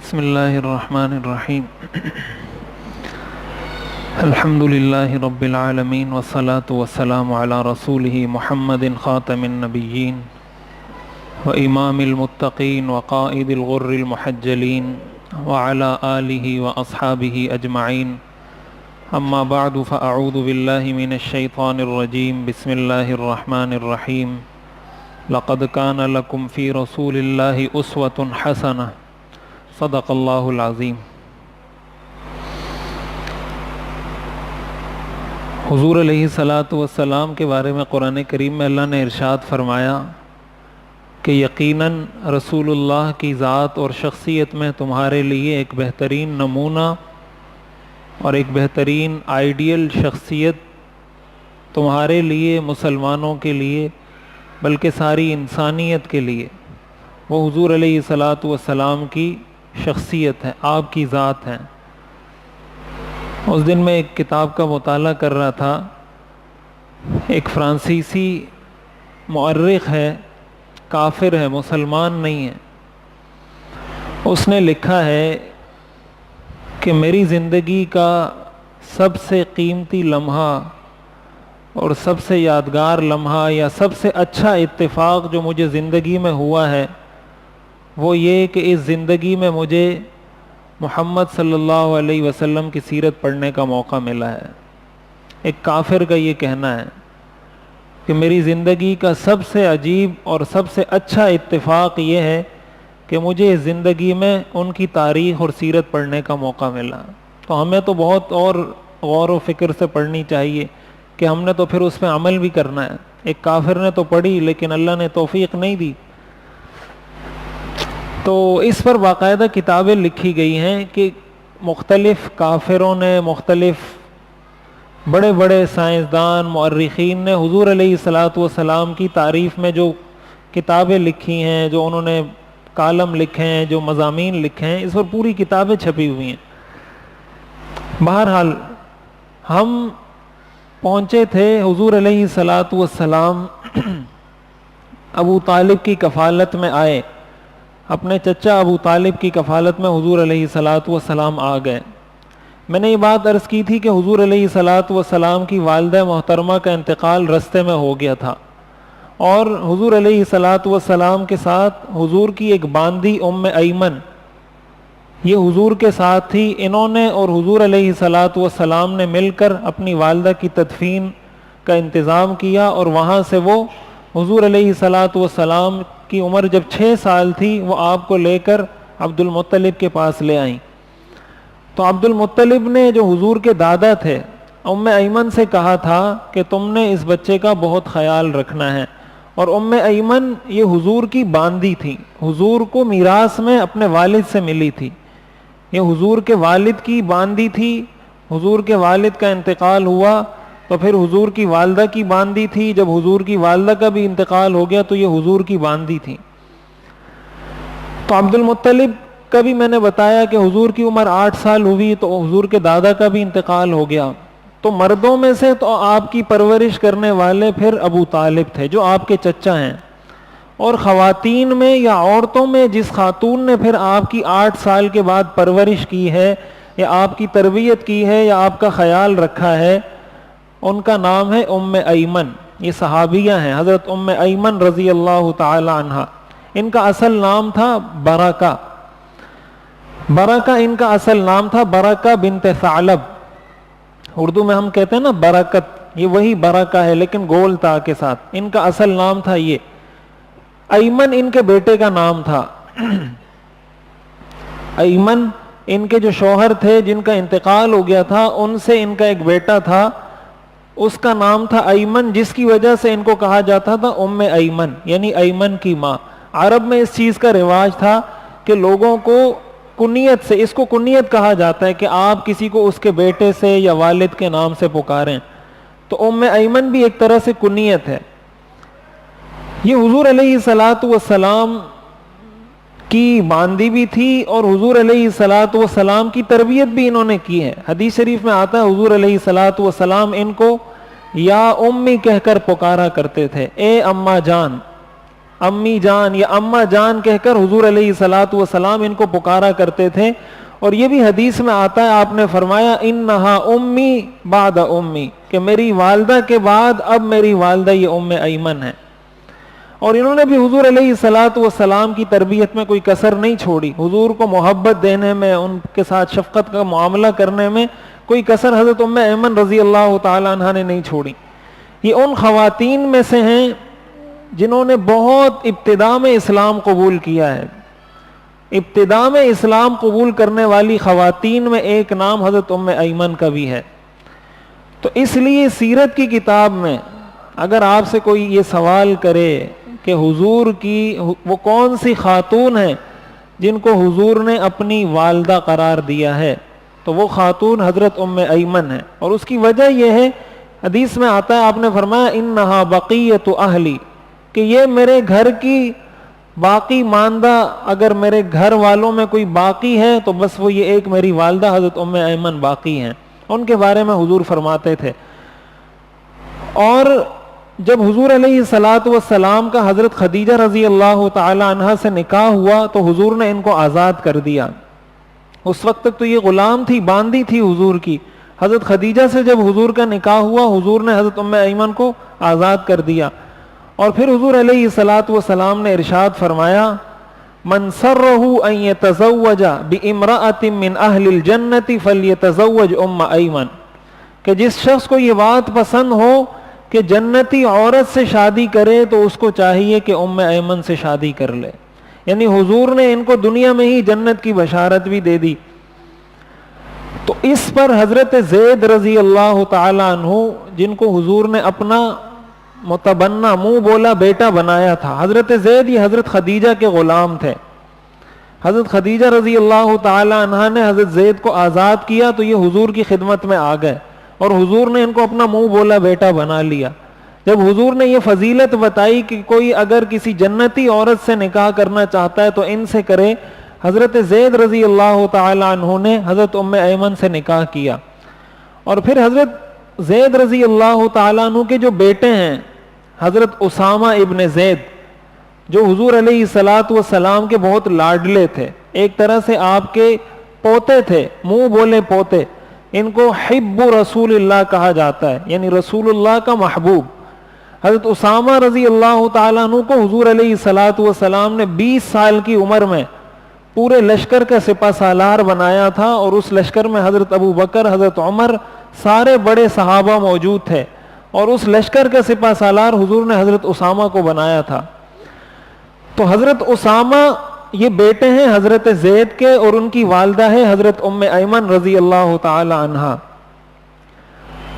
بسم اللہ الرحمن الرحیم الحمد للہ رب العالمین والصلاة والسلام علی رسولہ محمد خاتم النبیین وامام المتقین وقائد الغر المحجلین وعلی آلہ واصحابہ اجمعین اما بعد فاعوذ باللہ من الشیطان الرجیم بسم اللہ الرحمن الرحیم لقد کان لکم فی رسول اللہ اسوۃ حسنہ صدق اللہ العظیم۔ حضور علیہ الصلاۃ والسلام کے بارے میں قرآن کریم میں اللہ نے ارشاد فرمایا کہ یقیناً رسول اللہ کی ذات اور شخصیت میں تمہارے لیے ایک بہترین نمونہ اور ایک بہترین آئیڈیل شخصیت تمہارے لیے، مسلمانوں کے لیے، بلکہ ساری انسانیت کے لیے وہ حضور علیہ الصلاۃ والسلام کی شخصیت ہے، آپ کی ذات ہے۔ اس دن میں ایک کتاب کا مطالعہ کر رہا تھا، ایک فرانسیسی مؤرخ ہے، کافر ہے، مسلمان نہیں ہے۔ اس نے لکھا ہے کہ میری زندگی کا سب سے قیمتی لمحہ اور سب سے یادگار لمحہ یا سب سے اچھا اتفاق جو مجھے زندگی میں ہوا ہے وہ یہ کہ اس زندگی میں مجھے محمد صلی اللہ علیہ وسلم کی سیرت پڑھنے کا موقع ملا ہے۔ ایک کافر کا یہ کہنا ہے کہ میری زندگی کا سب سے عجیب اور سب سے اچھا اتفاق یہ ہے کہ مجھے اس زندگی میں ان کی تاریخ اور سیرت پڑھنے کا موقع ملا۔ تو ہمیں تو بہت اور غور و فکر سے پڑھنی چاہیے کہ ہم نے تو پھر اس پہ عمل بھی کرنا ہے۔ ایک کافر نے تو پڑھی لیکن اللہ نے توفیق نہیں دی۔ تو اس پر باقاعدہ کتابیں لکھی گئی ہیں کہ مختلف کافروں نے، مختلف بڑے بڑے سائنسدان، مؤرخین نے حضور علیہ الصلاۃ والسلام کی تعریف میں جو کتابیں لکھی ہیں، جو انہوں نے کالم لکھے ہیں، جو مضامین لکھے ہیں، اس پر پوری کتابیں چھپی ہوئی ہیں۔ بہرحال ہم پہنچے تھے، حضور علیہ الصلاۃ والسلام ابو طالب کی کفالت میں آئے، اپنے چچا ابو طالب کی کفالت میں حضور علیہ الصلاۃ والسلام آ گئے۔ میں نے یہ بات عرض کی تھی کہ حضور علیہ الصلاۃ والسلام کی والدہ محترمہ کا انتقال رستے میں ہو گیا تھا، اور حضور علیہ الصلاۃ والسلام کے ساتھ حضور کی ایک باندی ام ایمن یہ حضور کے ساتھ تھی۔ انہوں نے اور حضور علیہ الصلاۃ والسلام نے مل کر اپنی والدہ کی تدفین کا انتظام کیا، اور وہاں سے وہ حضور علیہ الصلاۃ والسلام کی عمر جب 6 سال تھی وہ آپ کو لے کر عبد المطلب کے پاس لے آئیں۔ تو عبد المطلب نے جو حضور کے دادا تھے ام ایمن سے کہا تھا کہ تم نے اس بچے کا بہت خیال رکھنا ہے، اور ام ایمن یہ حضور کی باندی تھی، حضور کو میراث میں اپنے والد سے ملی تھی، یہ حضور کے والد کی باندی تھی۔ حضور کے والد کا انتقال ہوا تو پھر حضور کی والدہ کی باندی تھی، جب حضور کی والدہ کا بھی انتقال ہو گیا تو یہ حضور کی باندی تھی۔ تو عبد المطلب کا بھی میں نے بتایا کہ حضور کی عمر 8 سال ہوئی تو حضور کے دادا کا بھی انتقال ہو گیا۔ تو مردوں میں سے تو آپ کی پرورش کرنے والے پھر ابو طالب تھے جو آپ کے چچا ہیں، اور خواتین میں یا عورتوں میں جس خاتون نے پھر آپ کی 8 سال کے بعد پرورش کی ہے یا آپ کی تربیت کی ہے یا آپ کا خیال رکھا ہے، ان کا نام ہے ام ایمن۔ یہ صحابیہ ہیں، حضرت ام ایمن رضی اللہ تعالی عنہا۔ ان کا اصل نام تھا برکہ، برکہ ان کا اصل نام تھا، برکہ بنت ثعلب۔ اردو میں ہم کہتے ہیں نا برکت، یہ وہی برکہ ہے لیکن گول تا کے ساتھ۔ ان کا اصل نام تھا یہ، ایمن ان کے بیٹے کا نام تھا۔ ایمن ان کے جو شوہر تھے جن کا انتقال ہو گیا تھا، ان سے ان کا ایک بیٹا تھا، اس کا نام تھا ایمن، جس کی وجہ سے ان کو کہا جاتا تھا ام ایمن، یعنی ایمن کی ماں۔ عرب میں اس چیز کا رواج تھا کہ لوگوں کو کنیت سے، اس کو کنیت کہا جاتا ہے کہ آپ کسی کو اس کے بیٹے سے یا والد کے نام سے پکاریں، تو ام ایمن بھی ایک طرح سے کنیت ہے۔ یہ حضور علیہ الصلاۃ والسلام کی باندی بھی تھی اور حضور علیہ الصلاۃ والسلام کی تربیت بھی انہوں نے کی ہے۔ حدیث شریف میں آتا ہے حضور علیہ الصلاۃ والسلام ان کو یا امی کہہ کر پکارا کرتے تھے، اے اماں جان۔ امی جان یا اماں جان کہہ کر حضور علیہ الصلوۃ والسلام ان کو پکارا کرتے تھے. اور یہ بھی حدیث میں آتا ہے, آپ نے فرمایا انہا امی بعد امی, کہ میری والدہ کے بعد اب میری والدہ یہ ام ایمن ہے. اور انہوں نے بھی حضور علیہ الصلوۃ والسلام کی تربیت میں کوئی کسر نہیں چھوڑی, حضور کو محبت دینے میں, ان کے ساتھ شفقت کا معاملہ کرنے میں کوئی کسر حضرت ام ایمن رضی اللہ تعالی عنہ نے نہیں چھوڑی. یہ ان خواتین میں سے ہیں جنہوں نے بہت ابتدا میں اسلام قبول کیا ہے. ابتدا میں اسلام قبول کرنے والی خواتین میں ایک نام حضرت ام ایمن کا بھی ہے. تو اس لیے سیرت کی کتاب میں اگر آپ سے کوئی یہ سوال کرے کہ حضور کی وہ کون سی خاتون ہیں جن کو حضور نے اپنی والدہ قرار دیا ہے, تو وہ خاتون حضرت ام ایمن ہے. اور اس کی وجہ یہ ہے, حدیث میں آتا ہے, آپ نے فرمایا انہا بقیت اہلی, کہ یہ میرے گھر کی باقی ماندہ, اگر میرے گھر والوں میں کوئی باقی ہے تو بس وہ یہ ایک میری والدہ حضرت ام ایمن باقی ہیں. ان کے بارے میں حضور فرماتے تھے. اور جب حضور علیہ الصلوۃ والسلام کا حضرت خدیجہ رضی اللہ تعالی عنہا سے نکاح ہوا تو حضور نے ان کو آزاد کر دیا. اس وقت تک تو یہ غلام تھی, باندی تھی حضور کی. حضرت خدیجہ سے جب حضور کا نکاح ہوا, حضور نے حضرت ام ایمن کو آزاد کر دیا. اور پھر حضور علیہ الصلوۃ والسلام نے ارشاد فرمایا من سرہ ان یتزوج بامرأۃ من اہل الجنۃ فلیتزوج ام ایمن, کہ جس شخص کو یہ بات پسند ہو کہ جنتی عورت سے شادی کرے تو اس کو چاہیے کہ ام ایمن سے شادی کر لے. یعنی حضور نے ان کو دنیا میں ہی جنت کی بشارت بھی دے دی. تو اس پر حضرت زید رضی اللہ تعالی عنہ, جن کو حضور نے اپنا متبنہ منہ بولا بیٹا بنایا تھا, حضرت زید یہ حضرت خدیجہ کے غلام تھے. حضرت خدیجہ رضی اللہ تعالی عنہا نے حضرت زید کو آزاد کیا تو یہ حضور کی خدمت میں آ گئے اور حضور نے ان کو اپنا منہ بولا بیٹا بنا لیا. جب حضور نے یہ فضیلت بتائی کہ کوئی اگر کسی جنتی عورت سے نکاح کرنا چاہتا ہے تو ان سے کرے, حضرت زید رضی اللہ تعالی عنہ نے حضرت ام ایمن سے نکاح کیا. اور پھر حضرت زید رضی اللہ تعالی عنہ کے جو بیٹے ہیں حضرت اسامہ ابن زید, جو حضور علیہ الصلوۃ والسلام کے بہت لاڈلے تھے, ایک طرح سے آپ کے پوتے تھے, منہ بولے پوتے. ان کو حب رسول اللہ کہا جاتا ہے, یعنی رسول اللہ کا محبوب. حضرت اسامہ رضی اللہ تعالیٰ عنہ کو حضور علیہ الصلوۃ والسلام نے 20 سال کی عمر میں پورے لشکر کا سپہ سالار بنایا تھا, اور اس لشکر میں حضرت ابو بکر, حضرت عمر, سارے بڑے صحابہ موجود تھے, اور اس لشکر کا سپہ سالار حضور نے حضرت اسامہ کو بنایا تھا. تو حضرت اسامہ یہ بیٹے ہیں حضرت زید کے, اور ان کی والدہ ہے حضرت ام ایمن رضی اللہ تعالی عنہا.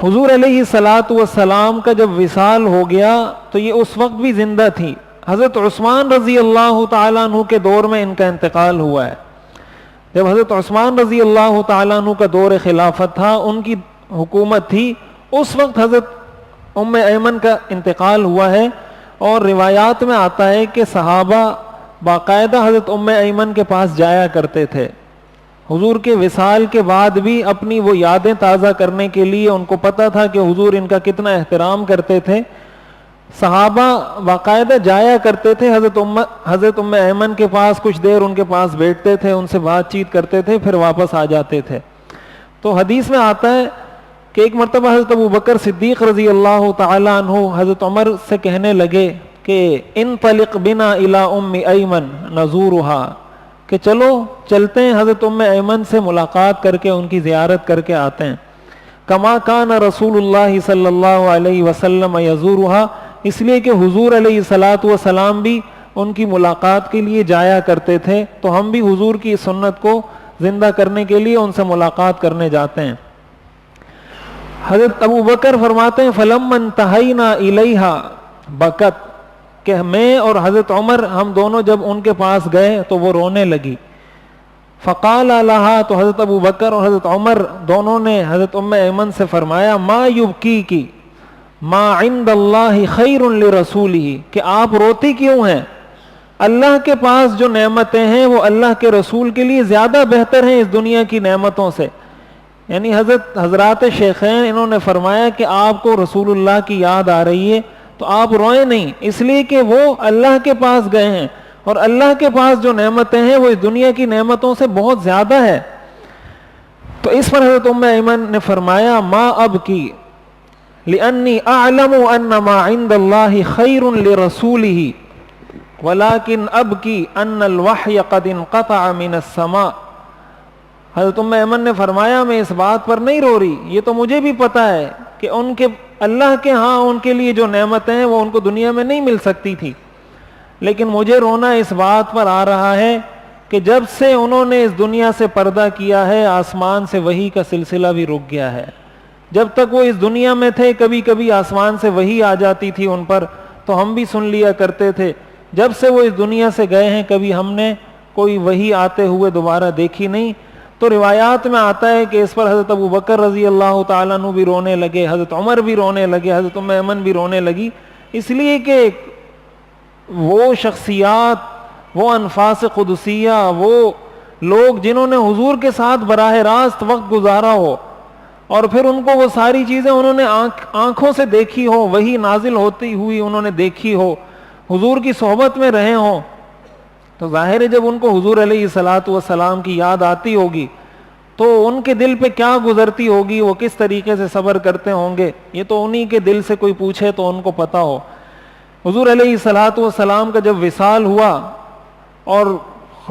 حضور علیہ الصلوۃ والسلام کا جب وصال ہو گیا تو یہ اس وقت بھی زندہ تھی. حضرت عثمان رضی اللہ تعالی عنہ کے دور میں ان کا انتقال ہوا ہے. جب حضرت عثمان رضی اللہ تعالی عنہ کا دور خلافت تھا, ان کی حکومت تھی, اس وقت حضرت ام ایمن کا انتقال ہوا ہے. اور روایات میں آتا ہے کہ صحابہ باقاعدہ حضرت ام ایمن کے پاس جایا کرتے تھے حضور کے وصال کے بعد بھی, اپنی وہ یادیں تازہ کرنے کے لیے. ان کو پتہ تھا کہ حضور ان کا کتنا احترام کرتے تھے. صحابہ باقاعدہ جایا کرتے تھے حضرت ام ایمن کے پاس, کچھ دیر ان کے پاس بیٹھتے تھے, ان سے بات چیت کرتے تھے, پھر واپس آ جاتے تھے. تو حدیث میں آتا ہے کہ ایک مرتبہ حضرت ابو بکر صدیق رضی اللہ تعالی عنہ حضرت عمر سے کہنے لگے کہ انطلق بنا الی ام ایمن نزورها, کہ چلو چلتے ہیں حضرت ام ایمن سے ملاقات کر کے ان کی زیارت کر کے آتے ہیں. کما کان رسول اللہ صلی اللہ علیہ وسلم یزورها, اس لیے کہ حضور علیہ الصلوۃ والسلام بھی ان کی ملاقات کے لیے جایا کرتے تھے, تو ہم بھی حضور کی سنت کو زندہ کرنے کے لیے ان سے ملاقات کرنے جاتے ہیں. حضرت ابو بکر فرماتے ہیں فلما انتہینا الیہا بکت, کہ میں اور حضرت عمر ہم دونوں جب ان کے پاس گئے تو وہ رونے لگی. فقال لها, تو حضرت ابو بکر اور حضرت عمر دونوں نے حضرت ام ایمن سے فرمایا ما یبکیکی ما عند اللہ خیر لرسولہ, کہ آپ روتی کیوں ہیں, اللہ کے پاس جو نعمتیں ہیں وہ اللہ کے رسول کے لیے زیادہ بہتر ہیں اس دنیا کی نعمتوں سے. یعنی حضرات شیخین انہوں نے فرمایا کہ آپ کو رسول اللہ کی یاد آ رہی ہے تو آپ روئیں نہیں، اس لیے کہ وہ اللہ کے پاس گئے ہیں، اور اللہ کے پاس جو نعمتیں ہیں وہ اس دنیا کی نعمتوں سے بہت زیادہ ہے۔ تو اس پر حضرت ام ایمن نے فرمایا ما ابکی لأنی اعلم ان ما عند اللہ خیر لرسولہ ولكن ابکی ان الوحی قد انقطع من السماء۔ حضرت ام ایمن نے فرمایا میں اس بات پر نہیں رو رہی، یہ تو مجھے بھی پتا ہے کہ ان کے اللہ کے ہاں ان کے لیے جو نعمتیں ہیں وہ ان کو دنیا میں نہیں مل سکتی تھی، لیکن مجھے رونا اس بات پر آ رہا ہے کہ جب سے انہوں نے اس دنیا سے پردہ کیا ہے آسمان سے وحی کا سلسلہ بھی رک گیا ہے۔ جب تک وہ اس دنیا میں تھے کبھی کبھی آسمان سے وحی آ جاتی تھی ان پر تو ہم بھی سن لیا کرتے تھے، جب سے وہ اس دنیا سے گئے ہیں کبھی ہم نے کوئی وحی آتے ہوئے دوبارہ دیکھی نہیں۔ تو روایات میں آتا ہے کہ اس پر حضرت ابو بکر رضی اللہ تعالیٰ عنہ بھی رونے لگے، حضرت عمر بھی رونے لگے، حضرت ام ایمن بھی رونے لگی، اس لیے کہ وہ شخصیات، وہ انفاس قدسیہ، وہ لوگ جنہوں نے حضور کے ساتھ براہ راست وقت گزارا ہو اور پھر ان کو وہ ساری چیزیں انہوں نے آنکھوں سے دیکھی ہو، وہی نازل ہوتی ہوئی انہوں نے دیکھی ہو، حضور کی صحبت میں رہے ہوں، تو ظاہر ہے جب ان کو حضور علیہ الصلوۃ والسلام کی یاد آتی ہوگی تو ان کے دل پہ کیا گزرتی ہوگی، وہ کس طریقے سے صبر کرتے ہوں گے، یہ تو انہی کے دل سے کوئی پوچھے تو ان کو پتہ ہو۔ حضور علیہ الصلوۃ والسلام کا جب وصال ہوا اور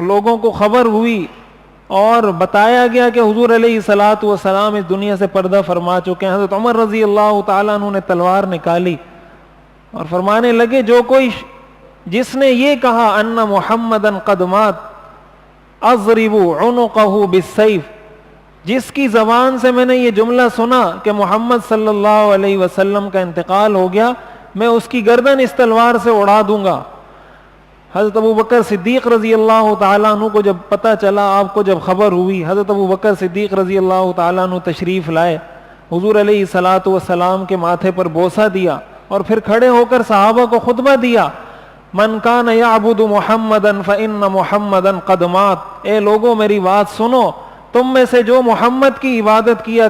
لوگوں کو خبر ہوئی اور بتایا گیا کہ حضور علیہ الصلوۃ والسلام اس دنیا سے پردہ فرما چکے ہیں، حضرت عمر رضی اللہ تعالیٰ عنہ نے تلوار نکالی اور فرمانے لگے جو کوئی جس نے یہ کہا ان محمدن قد مات اضرب عنقہ بالسیف، جس کی زبان سے میں نے یہ جملہ سنا کہ محمد صلی اللہ علیہ وسلم کا انتقال ہو گیا، میں اس کی گردن اس تلوار سے اڑا دوں گا۔ حضرت ابو بکر صدیق رضی اللہ تعالیٰ عنہ کو جب پتہ چلا، آپ کو جب خبر ہوئی، حضرت ابو بکر صدیق رضی اللہ تعالیٰ عنہ تشریف لائے، حضور علیہ الصلوۃ والسلام کے ماتھے پر بوسہ دیا اور پھر کھڑے ہو کر صحابہ کو خطبہ دیا، من کان یعبد محمدا فإن محمدا قد مات، اے لوگوں میری بات سنو، تم میں سے جو محمد کی عبادت کیا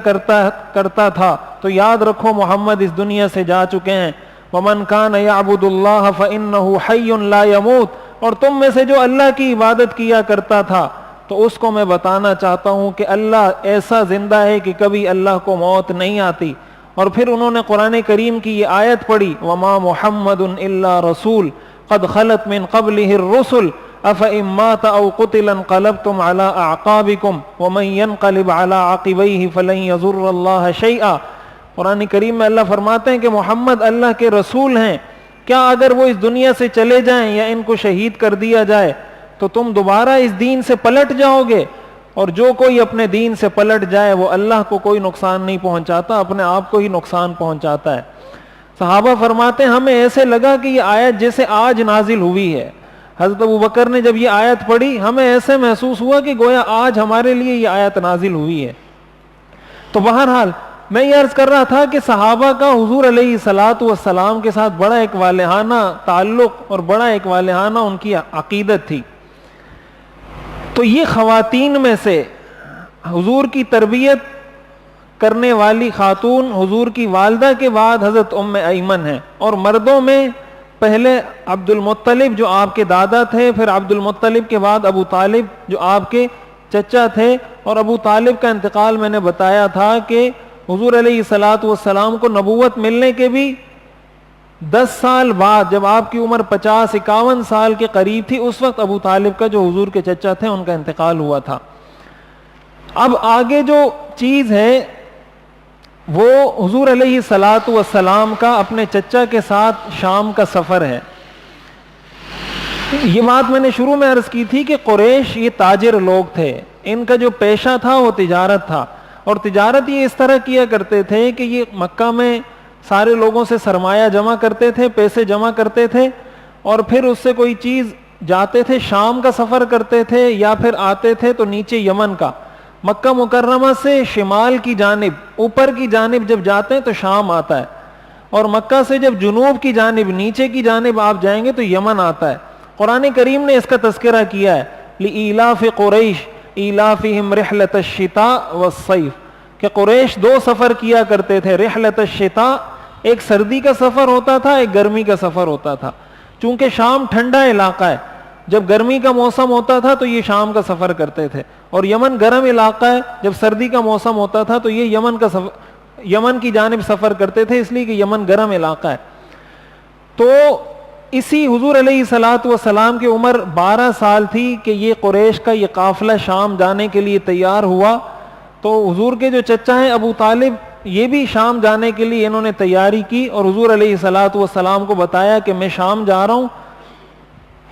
کرتا تھا تو یاد رکھو محمد اس دنیا سے جا چکے ہیں، ومن کان یعبد اللہ فإنہ حی لا یموت، اور تم میں سے جو اللہ کی عبادت کیا کرتا تھا تو اس کو میں بتانا چاہتا ہوں کہ اللہ ایسا زندہ ہے کہ کبھی اللہ کو موت نہیں آتی۔ اور پھر انہوں نے قرآن کریم کی یہ آیت پڑھی وما محمد الا رسول قد خلت من قبلہ الرسل افإن مات او قتل انقلبتم على اعقابکم ومن ينقلب على عقبیہ فلن یضر اللہ شیئا۔ قرآن کریم میں اللہ فرماتے ہیں کہ محمد اللہ کے رسول ہیں، کیا اگر وہ اس دنیا سے چلے جائیں یا ان کو شہید کر دیا جائے تو تم دوبارہ اس دین سے پلٹ جاؤ گے؟ اور جو کوئی اپنے دین سے پلٹ جائے وہ اللہ کو کوئی نقصان نہیں پہنچاتا، اپنے آپ کو ہی نقصان پہنچاتا ہے۔ صحابہ فرماتے ہیں ہمیں ایسے لگا کہ یہ آیت جیسے آج نازل ہوئی ہے۔ حضرت ابو بکر نے جب یہ آیت پڑھی ہمیں ایسے محسوس ہوا کہ گویا آج ہمارے لیے یہ آیت نازل ہوئی ہے۔ تو بہرحال میں یہ عرض کر رہا تھا کہ صحابہ کا حضور علیہ الصلوۃ والسلام کے ساتھ بڑا ایک والہانہ تعلق اور بڑا ایک والہانہ ان کی عقیدت تھی۔ تو یہ خواتین میں سے حضور کی تربیت کرنے والی خاتون حضور کی والدہ کے بعد حضرت ام ایمن ہیں، اور مردوں میں پہلے عبد المطلب جو آپ کے دادا تھے، پھر عبد المطلب کے بعد ابو طالب جو آپ کے چچا تھے، اور ابو طالب کا انتقال میں نے بتایا تھا کہ حضور علیہ الصلوۃ والسلام کو نبوت ملنے کے بھی 10 سال بعد جب آپ کی عمر 50-51 سال کے قریب تھی، اس وقت ابو طالب کا جو حضور کے چچا تھے ان کا انتقال ہوا تھا۔ اب آگے جو چیز ہے وہ حضور علیہ الصلوۃ والسلام کا اپنے چچا کے ساتھ شام کا سفر ہے۔ یہ بات میں نے شروع میں عرض کی تھی کہ قریش یہ تاجر لوگ تھے، ان کا جو پیشہ تھا وہ تجارت تھا، اور تجارت یہ اس طرح کیا کرتے تھے کہ یہ مکہ میں سارے لوگوں سے سرمایہ جمع کرتے تھے، پیسے جمع کرتے تھے، اور پھر اس سے کوئی چیز جاتے تھے، شام کا سفر کرتے تھے یا پھر آتے تھے تو نیچے یمن کا، مکہ مکرمہ سے شمال کی جانب اوپر کی جانب جب جاتے ہیں تو شام آتا ہے، اور مکہ سے جب جنوب کی جانب نیچے کی جانب آپ جائیں گے تو یمن آتا ہے۔ قرآن کریم نے اس کا تذکرہ کیا ہے لإیلاف قریش ایلافہم رحلۃ الشتاء والصیف، کہ قریش 2 سفر کیا کرتے تھے، رحلۃ الشتاء ایک سردی کا سفر ہوتا تھا، ایک گرمی کا سفر ہوتا تھا. چونکہ شام ٹھنڈا علاقہ ہے، جب گرمی کا موسم ہوتا تھا تو یہ شام کا سفر کرتے تھے، اور یمن گرم علاقہ ہے، جب سردی کا موسم ہوتا تھا تو یہ یمن کی جانب سفر کرتے تھے، اس لیے کہ یمن گرم علاقہ ہے. تو اسی حضور علیہ الصلوۃ والسلام کی عمر 12 سال تھی کہ یہ قریش کا یہ قافلہ شام جانے کے لیے تیار ہوا. تو حضور کے جو چچا ہیں ابو طالب، یہ بھی شام جانے کے لیے انہوں نے تیاری کی اور حضور علیہ الصلوۃ والسلام کو بتایا کہ میں شام جا رہا ہوں.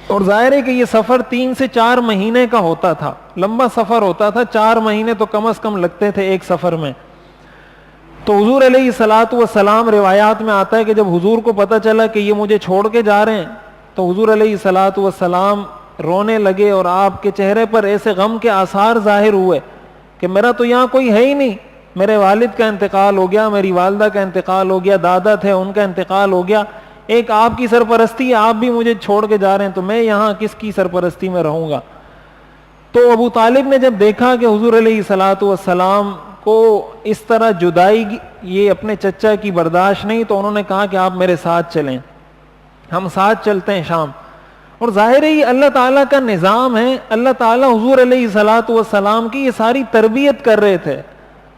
اور ظاہر ہے کہ یہ سفر 3 سے 4 مہینے کا ہوتا تھا، لمبا سفر ہوتا تھا، 4 مہینے تو کم از کم لگتے تھے ایک سفر میں. تو حضور علیہ الصلوۃ والسلام، روایات میں آتا ہے کہ جب حضور کو پتہ چلا کہ یہ مجھے چھوڑ کے جا رہے ہیں تو حضور علیہ الصلوۃ والسلام رونے لگے، اور آپ کے چہرے پر ایسے غم کے آثار ظاہر ہوئے کہ میرا تو یہاں کوئی ہے ہی نہیں، میرے والد کا انتقال ہو گیا، میری والدہ کا انتقال ہو گیا، دادا تھے ان کا انتقال ہو گیا، ایک آپ کی سرپرستی، آپ بھی مجھے چھوڑ کے جا رہے ہیں، تو میں یہاں کس کی سرپرستی میں رہوں گا. تو ابو طالب نے جب دیکھا کہ حضور علیہ الصلوۃ والسلام کو اس طرح جدائی یہ اپنے چچا کی برداشت نہیں، تو انہوں نے کہا کہ آپ میرے ساتھ چلیں، ہم ساتھ چلتے ہیں شام. اور ظاہر ہے یہ اللہ تعالیٰ کا نظام ہے، اللہ تعالیٰ حضور علیہ الصلوۃ والسلام کی یہ ساری تربیت کر رہے تھے.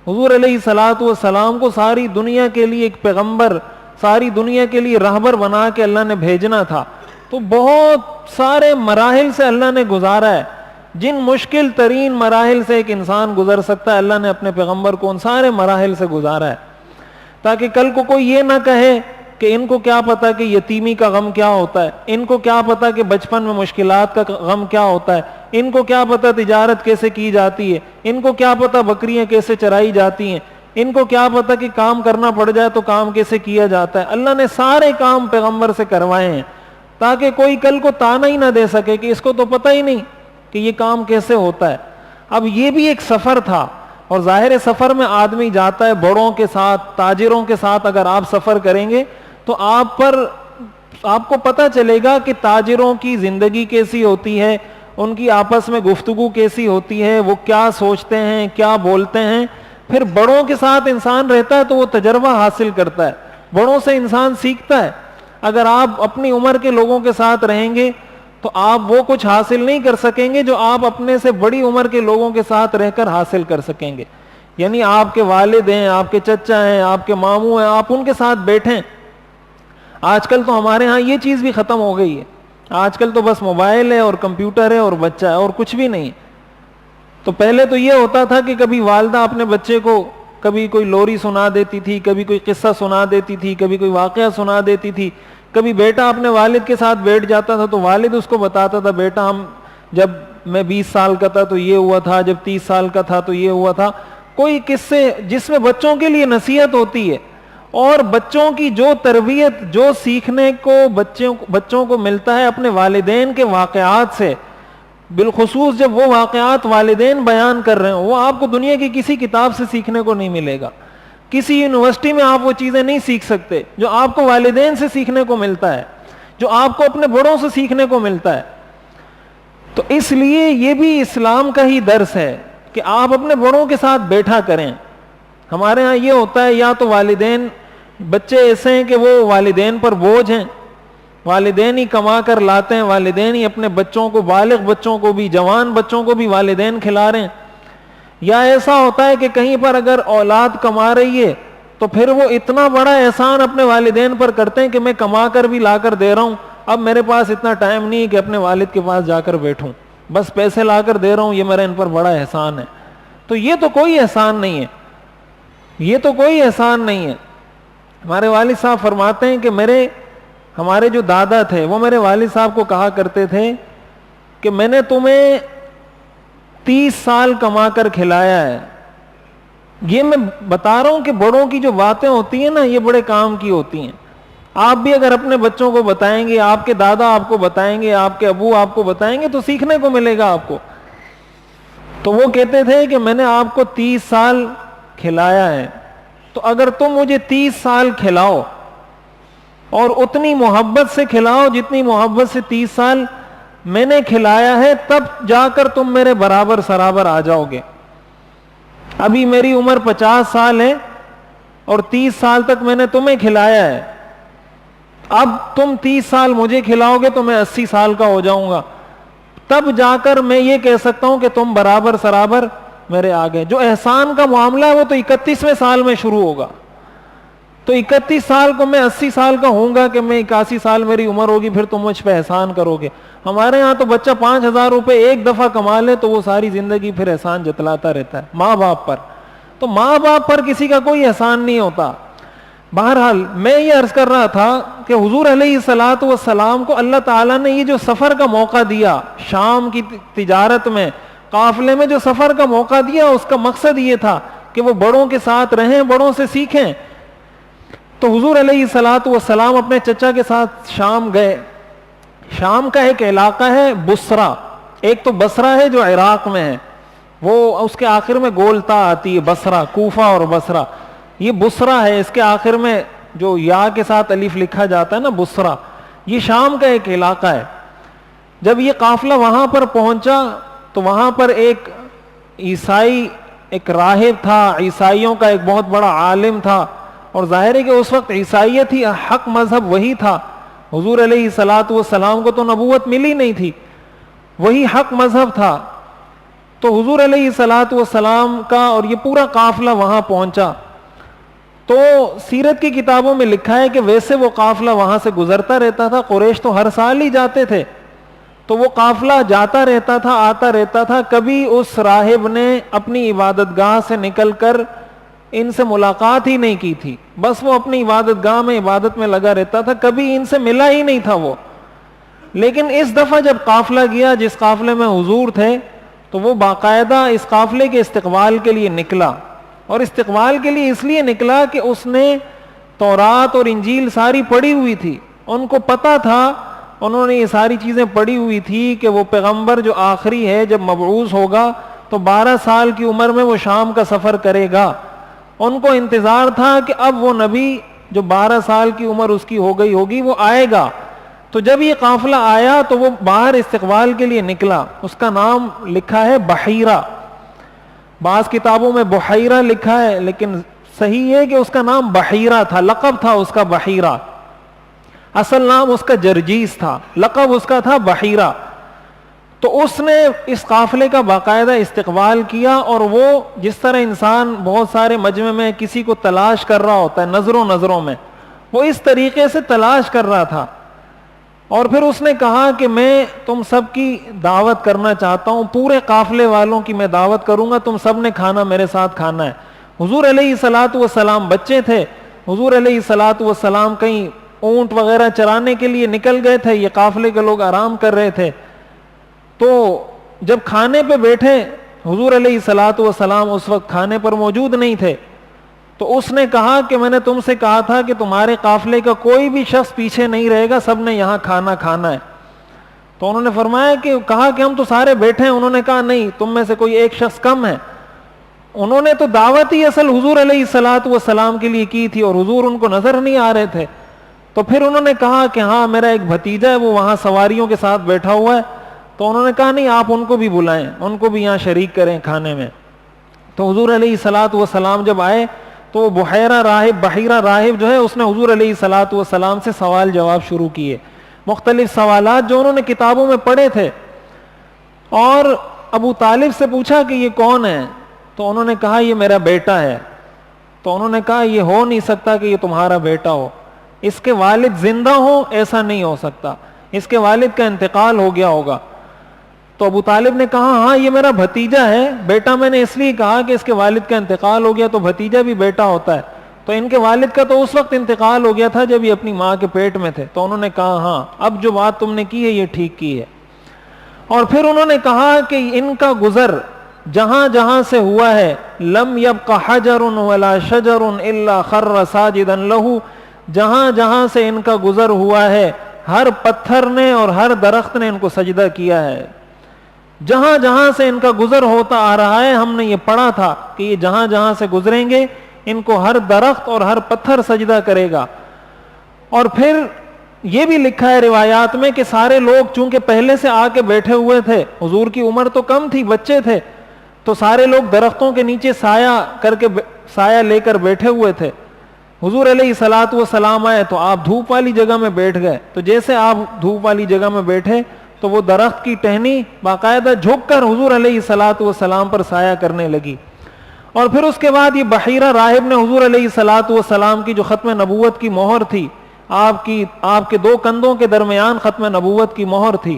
حضور علیہ الصلوۃ والسلام کو ساری دنیا کے لیے ایک پیغمبر، ساری دنیا کے لیے راہبر بنا کے اللہ نے بھیجنا تھا. تو بہت سارے مراحل سے اللہ نے گزارا ہے، جن مشکل ترین مراحل سے ایک انسان گزر سکتا ہے، اللہ نے اپنے پیغمبر کو ان سارے مراحل سے گزارا ہے، تاکہ کل کو کوئی یہ نہ کہے کہ ان کو کیا پتا کہ یتیمی کا غم کیا ہوتا ہے، ان کو کیا پتا کہ بچپن میں مشکلات کا غم کیا ہوتا ہے، ان کو کیا پتا تجارت کیسے کی جاتی ہے، ان کو کیا پتا بکریاں کیسے چرائی جاتی ہیں، ان کو کیا پتا کہ کام کرنا پڑ جائے تو کام کیسے کیا جاتا ہے. اللہ نے سارے کام پیغمبر سے کروائے ہیں تاکہ کوئی کل کو تانا ہی نہ دے سکے کہ اس کو تو پتہ ہی نہیں کہ یہ کام کیسے ہوتا ہے. اب یہ بھی ایک سفر تھا، اور ظاہر سفر میں آدمی جاتا ہے بڑوں کے ساتھ، تاجروں کے ساتھ اگر آپ سفر کریں گے تو آپ کو پتہ چلے گا کہ تاجروں کی زندگی کیسی ہوتی ہے، ان کی آپس میں گفتگو کیسی ہوتی ہے، وہ کیا سوچتے ہیں، کیا بولتے ہیں. پھر بڑوں کے ساتھ انسان رہتا ہے تو وہ تجربہ حاصل کرتا ہے، بڑوں سے انسان سیکھتا ہے. اگر آپ اپنی عمر کے لوگوں کے ساتھ رہیں گے تو آپ وہ کچھ حاصل نہیں کر سکیں گے جو آپ اپنے سے بڑی عمر کے لوگوں کے ساتھ رہ کر حاصل کر سکیں گے. یعنی آپ کے والد ہیں، آپ کے چچا ہیں، آپ کے ماموں ہیں، آپ ان کے ساتھ بیٹھیں. آج کل تو ہمارے ہاں یہ چیز بھی ختم ہو گئی ہے، آج کل تو بس موبائل ہے اور کمپیوٹر ہے اور بچہ ہے اور کچھ بھی نہیں. تو پہلے تو یہ ہوتا تھا کہ کبھی والدہ اپنے بچے کو کبھی کوئی لوری سنا دیتی تھی، کبھی کوئی قصہ سنا دیتی تھی، کبھی کوئی واقعہ سنا دیتی تھی، کبھی بیٹا اپنے والد کے ساتھ بیٹھ جاتا تھا تو والد اس کو بتاتا تھا، بیٹا جب میں 20 سال کا تھا تو یہ ہوا تھا، جب 30 سال کا تھا تو یہ ہوا تھا. کوئی قصے جس میں بچوں کے لیے نصیحت ہوتی ہے، اور بچوں کی جو تربیت، جو سیکھنے کو بچوں کو ملتا ہے اپنے والدین کے واقعات سے، بالخصوص جب وہ واقعات والدین بیان کر رہے ہوں، وہ آپ کو دنیا کی کسی کتاب سے سیکھنے کو نہیں ملے گا. کسی یونیورسٹی میں آپ وہ چیزیں نہیں سیکھ سکتے جو آپ کو والدین سے سیکھنے کو ملتا ہے، جو آپ کو اپنے بڑوں سے سیکھنے کو ملتا ہے. تو اس لیے یہ بھی اسلام کا ہی درس ہے کہ آپ اپنے بڑوں کے ساتھ بیٹھا کریں. ہمارے ہاں یہ ہوتا ہے، یا تو والدین، بچے ایسے ہیں کہ وہ والدین پر بوجھ ہیں، والدین ہی کما کر لاتے ہیں، والدین ہی اپنے بچوں کو، بالغ بچوں کو بھی، جوان بچوں کو بھی والدین کھلا رہے ہیں. یا ایسا ہوتا ہے کہ کہیں پر اگر اولاد کما رہی ہے تو پھر وہ اتنا بڑا احسان اپنے والدین پر کرتے ہیں کہ میں کما کر بھی لا کر دے رہا ہوں، اب میرے پاس اتنا ٹائم نہیں ہے کہ اپنے والد کے پاس جا کر بیٹھوں، بس پیسے لا کر دے رہا ہوں، یہ میرا ان پر بڑا احسان ہے. تو یہ تو کوئی احسان نہیں ہے، یہ تو کوئی احسان نہیں ہے. ہمارے والد صاحب فرماتے ہیں کہ ہمارے جو دادا تھے وہ میرے والد صاحب کو کہا کرتے تھے کہ میں نے تمہیں 30 سال کما کر کھلایا ہے. یہ میں بتا رہا ہوں کہ بڑوں کی جو باتیں ہوتی ہیں نا، یہ بڑے کام کی ہوتی ہیں. آپ بھی اگر اپنے بچوں کو بتائیں گے، آپ کے دادا آپ کو بتائیں گے، آپ کے ابو آپ کو بتائیں گے، تو سیکھنے کو ملے گا آپ کو. تو وہ کہتے تھے کہ میں نے آپ کو 30 سال کھلایا ہے، تو اگر تم مجھے 30 سال کھلاؤ اور اتنی محبت سے کھلاؤ جتنی محبت سے 30 سال میں نے کھلایا ہے، تب جا کر تم میرے برابر سرابر آ جاؤ گے. ابھی میری عمر 50 سال ہے، اور 30 سال تک میں نے تمہیں کھلایا ہے، اب تم 30 سال مجھے کھلاؤ گے تو میں 80 سال کا ہو جاؤں گا، تب جا کر میں یہ کہہ سکتا ہوں کہ تم برابر سرابر میرے آگے۔ جو احسان کا معاملہ ہے وہ تو 31ویں سال میں شروع ہوگا، تو 31 سال کو میں 80 سال کا ہوں گا کہ میں 81 سال میری عمر ہوگی، پھر تم مجھ پہ احسان کرو گے۔ ہمارے ہاں تو بچہ 5,000 روپے ایک دفعہ کما لے تو وہ ساری زندگی پھر احسان جتلاتا رہتا ہے ماں باپ پر، تو ماں باپ پر کسی کا کوئی احسان نہیں ہوتا۔ بہرحال میں یہ عرض کر رہا تھا کہ حضور علیہ الصلوۃ والسلام کو اللہ تعالیٰ نے یہ جو سفر کا موقع دیا، شام کی تجارت میں قافلے میں جو سفر کا موقع دیا، اس کا مقصد یہ تھا کہ وہ بڑوں کے ساتھ رہیں، بڑوں سے سیکھیں۔ تو حضور علیہ الصلوۃ والسلام اپنے چچا کے ساتھ شام گئے۔ شام کا ایک علاقہ ہے بصرہ، ایک تو بصرہ ہے جو عراق میں ہے، وہ اس کے آخر میں گولتا آتی ہے، بصرہ، کوفہ اور بصرہ، یہ بصرہ ہے، اس کے آخر میں جو یا کے ساتھ الف لکھا جاتا ہے نا، بصرہ، یہ شام کا ایک علاقہ ہے۔ جب یہ قافلہ وہاں پر پہنچا تو وہاں پر ایک عیسائی، ایک راہب تھا، عیسائیوں کا ایک بہت بڑا عالم تھا، اور ظاہر ہے کہ اس وقت عیسائیت ہی حق مذہب وہی تھا، حضور علیہ الصلوۃ والسلام کو تو نبوت ملی نہیں تھی، وہی حق مذہب تھا۔ تو حضور علیہ الصلوۃ والسلام کا اور یہ پورا قافلہ وہاں پہنچا، تو سیرت کی کتابوں میں لکھا ہے کہ ویسے وہ قافلہ وہاں سے گزرتا رہتا تھا، قریش تو ہر سال ہی جاتے تھے، تو وہ قافلہ جاتا رہتا تھا، آتا رہتا تھا، کبھی اس راہب نے اپنی عبادت گاہ سے نکل کر ان سے ملاقات ہی نہیں کی تھی، بس وہ اپنی عبادت گاہ میں عبادت میں لگا رہتا تھا، کبھی ان سے ملا ہی نہیں تھا وہ۔ لیکن اس دفعہ جب قافلہ گیا، جس قافلے میں حضور تھے، تو وہ باقاعدہ اس قافلے کے استقبال کے لیے نکلا، اور استقبال کے لیے اس لیے نکلا کہ اس نے تورات اور انجیل ساری پڑھی ہوئی تھی، ان کو پتا تھا، انہوں نے یہ ساری چیزیں پڑھی ہوئی تھی کہ وہ پیغمبر جو آخری ہے جب مبعوث ہوگا تو 12 سال کی عمر میں وہ شام کا سفر کرے گا۔ ان کو انتظار تھا کہ اب وہ نبی جو 12 سال کی عمر اس کی ہو گئی ہوگی وہ آئے گا۔ تو جب یہ قافلہ آیا تو وہ باہر استقبال کے لیے نکلا، اس کا نام لکھا ہے بحیرہ، بعض کتابوں میں بحیرہ لکھا ہے، لیکن صحیح ہے کہ اس کا نام بحیرہ تھا، لقب تھا اس کا بحیرہ، اصل نام اس کا جرجیس تھا، لقب اس کا تھا بحیرہ۔ تو اس نے اس قافلے کا باقاعدہ استقبال کیا، اور وہ جس طرح انسان بہت سارے مجمع میں کسی کو تلاش کر رہا ہوتا ہے نظروں میں، وہ اس طریقے سے تلاش کر رہا تھا، اور پھر اس نے کہا کہ میں تم سب کی دعوت کرنا چاہتا ہوں، پورے قافلے والوں کی میں دعوت کروں گا، تم سب نے کھانا میرے ساتھ کھانا ہے۔ حضور علیہ الصلوۃ والسلام بچے تھے، حضور علیہ الصلوۃ والسلام کہیں اونٹ وغیرہ چرانے کے لیے نکل گئے تھے، یہ قافلے کے لوگ آرام کر رہے تھے، تو جب کھانے پہ بیٹھے حضور علیہ الصلوۃ والسلام اس وقت کھانے پر موجود نہیں تھے، تو اس نے کہا کہ میں نے تم سے کہا تھا کہ تمہارے قافلے کا کوئی بھی شخص پیچھے نہیں رہے گا، سب نے یہاں کھانا کھانا ہے۔ تو انہوں نے فرمایا کہ کہا کہ ہم تو سارے بیٹھے ہیں، انہوں نے کہا نہیں، تم میں سے کوئی ایک شخص کم ہے۔ انہوں نے تو دعوت ہی اصل حضور علیہ الصلوۃ والسلام کے لیے کی تھی، اور حضور ان کو نظر نہیں آ رہے تھے، تو پھر انہوں نے کہا کہ ہاں میرا ایک بھتیجا ہے، وہ وہاں سواریوں کے ساتھ بیٹھا ہوا ہے۔ تو انہوں نے کہا نہیں، آپ ان کو بھی بلائیں، ان کو بھی یہاں شریک کریں کھانے میں۔ تو حضور علیہ الصلوۃ والسلام جب آئے تو وہ بحیرہ راہب جو ہے، اس نے حضور علیہ الصلوۃ والسلام سے سوال جواب شروع کیے، مختلف سوالات جو انہوں نے کتابوں میں پڑھے تھے، اور ابو طالب سے پوچھا کہ یہ کون ہے؟ تو انہوں نے کہا یہ میرا بیٹا ہے۔ تو انہوں نے کہا یہ ہو نہیں سکتا کہ یہ تمہارا بیٹا ہو، اس کے والد زندہ ہو، ایسا نہیں ہو سکتا، اس کے والد کا انتقال ہو گیا ہوگا۔ تو ابو طالب نے کہا ہاں یہ میرا بھتیجا ہے، بیٹا میں نے اس لیے کہا کہ اس کے والد کا انتقال ہو گیا، تو بھتیجا بھی بیٹا ہوتا ہے، تو ان کے والد کا تو اس وقت انتقال ہو گیا تھا جب یہ اپنی ماں کے پیٹ میں تھے۔ تو انہوں نے کہا ہاں اب جو بات تم نے کی ہے یہ ٹھیک کی ہے۔ اور پھر انہوں نے کہا کہ ان کا گزر جہاں جہاں سے ہوا ہے، لم یبق حجر ولا شجر الا خر ساجدا لہ، جہاں جہاں سے ان کا گزر ہوا ہے ہر پتھر نے اور ہر درخت نے ان کو سجدہ کیا ہے۔ جہاں جہاں سے ان کا گزر ہوتا آ رہا ہے، ہم نے یہ پڑھا تھا کہ یہ جہاں جہاں سے گزریں گے ان کو ہر درخت اور ہر پتھر سجدہ کرے گا۔ اور پھر یہ بھی لکھا ہے روایات میں کہ سارے لوگ چونکہ پہلے سے آ کے بیٹھے ہوئے تھے، حضور کی عمر تو کم تھی، بچے تھے، تو سارے لوگ درختوں کے نیچے سایہ لے کر بیٹھے ہوئے تھے۔ حضور علیہ الصلوۃ والسلام آئے تو آپ دھوپ والی جگہ میں بیٹھ گئے، تو جیسے آپ دھوپ والی جگہ میں بیٹھے تو وہ درخت کی ٹہنی باقاعدہ جھک کر حضور علیہ الصلوۃ والسلام پر سایہ کرنے لگی. اور پھر اس کے بعد یہ بحیرہ راہب نے حضور علیہ الصلوۃ والسلام کی جو ختم نبوت کی مہر تھی، آپ کے دو کندھوں کے درمیان ختم نبوت کی مہر تھی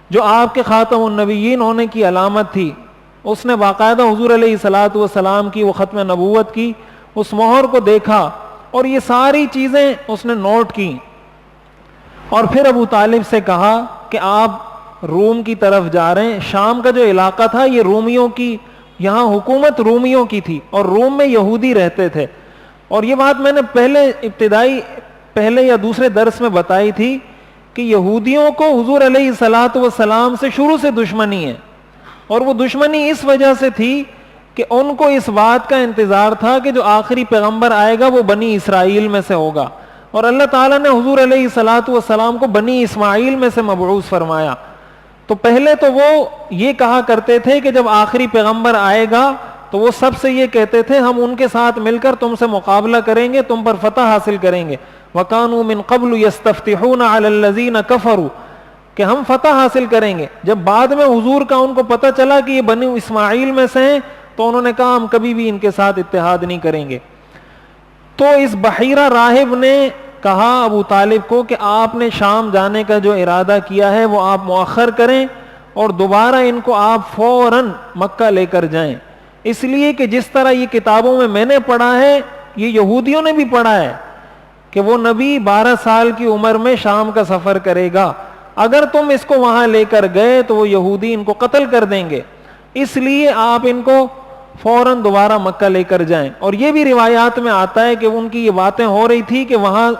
جو آپ کے خاتم النبیین ہونے کی علامت تھی، اس نے باقاعدہ حضور علیہ الصلوۃ والسلام کی وہ ختم نبوت کی اس مہر کو دیکھا اور یہ ساری چیزیں اس نے نوٹ کی. اور پھر ابو طالب سے کہا کہ آپ روم کی طرف جا رہے ہیں. شام کا جو علاقہ تھا یہ رومیوں کی، یہاں حکومت رومیوں کی تھی اور روم میں یہودی رہتے تھے. اور یہ بات میں نے پہلے یا دوسرے درس میں بتائی تھی کہ یہودیوں کو حضور علیہ الصلوۃ والسلام سے شروع سے دشمنی ہے، اور وہ دشمنی اس وجہ سے تھی کہ ان کو اس بات کا انتظار تھا کہ جو آخری پیغمبر آئے گا وہ بنی اسرائیل میں سے ہوگا، اور اللہ تعالیٰ نے حضور علیہ الصلوۃ والسلام کو بنی اسماعیل میں سے مبعوث فرمایا. تو پہلے تو وہ یہ کہا کرتے تھے کہ جب آخری پیغمبر آئے گا تو وہ سب سے یہ کہتے تھے ہم ان کے ساتھ مل کر تم سے مقابلہ کریں گے، تم پر فتح حاصل کریں گے. وَكَانُوا مِن قَبْلُ يَسْتَفْتِحُونَ عَلَى الَّذِينَ كَفَرُوا، کہ ہم فتح حاصل کریں گے. جب بعد میں حضور کا ان کو پتہ چلا کہ یہ بنی اسماعیل میں سے ہیں تو انہوں نے کہا ہم کبھی بھی ان کے ساتھ اتحاد نہیں کریں گے. تو اس بحیرہ راہب نے کہا ابو طالب کو کہ آپ نے شام جانے کا جو ارادہ کیا ہے وہ آپ مؤخر کریں اور دوبارہ ان کو آپ فوراً مکہ لے کر جائیں، اس لیے کہ جس طرح یہ کتابوں میں نے پڑھا ہے، یہ یہودیوں نے بھی پڑھا ہے کہ وہ نبی 12 سال کی عمر میں شام کا سفر کرے گا. اگر تم اس کو وہاں لے کر گئے تو وہ یہودی ان کو قتل کر دیں گے، اس لیے آپ ان کو فوراً دوبارہ مکہ لے کر جائیں. اور یہ بھی روایات میں آتا ہے کہ ان کی یہ باتیں ہو رہی تھی کہ وہاں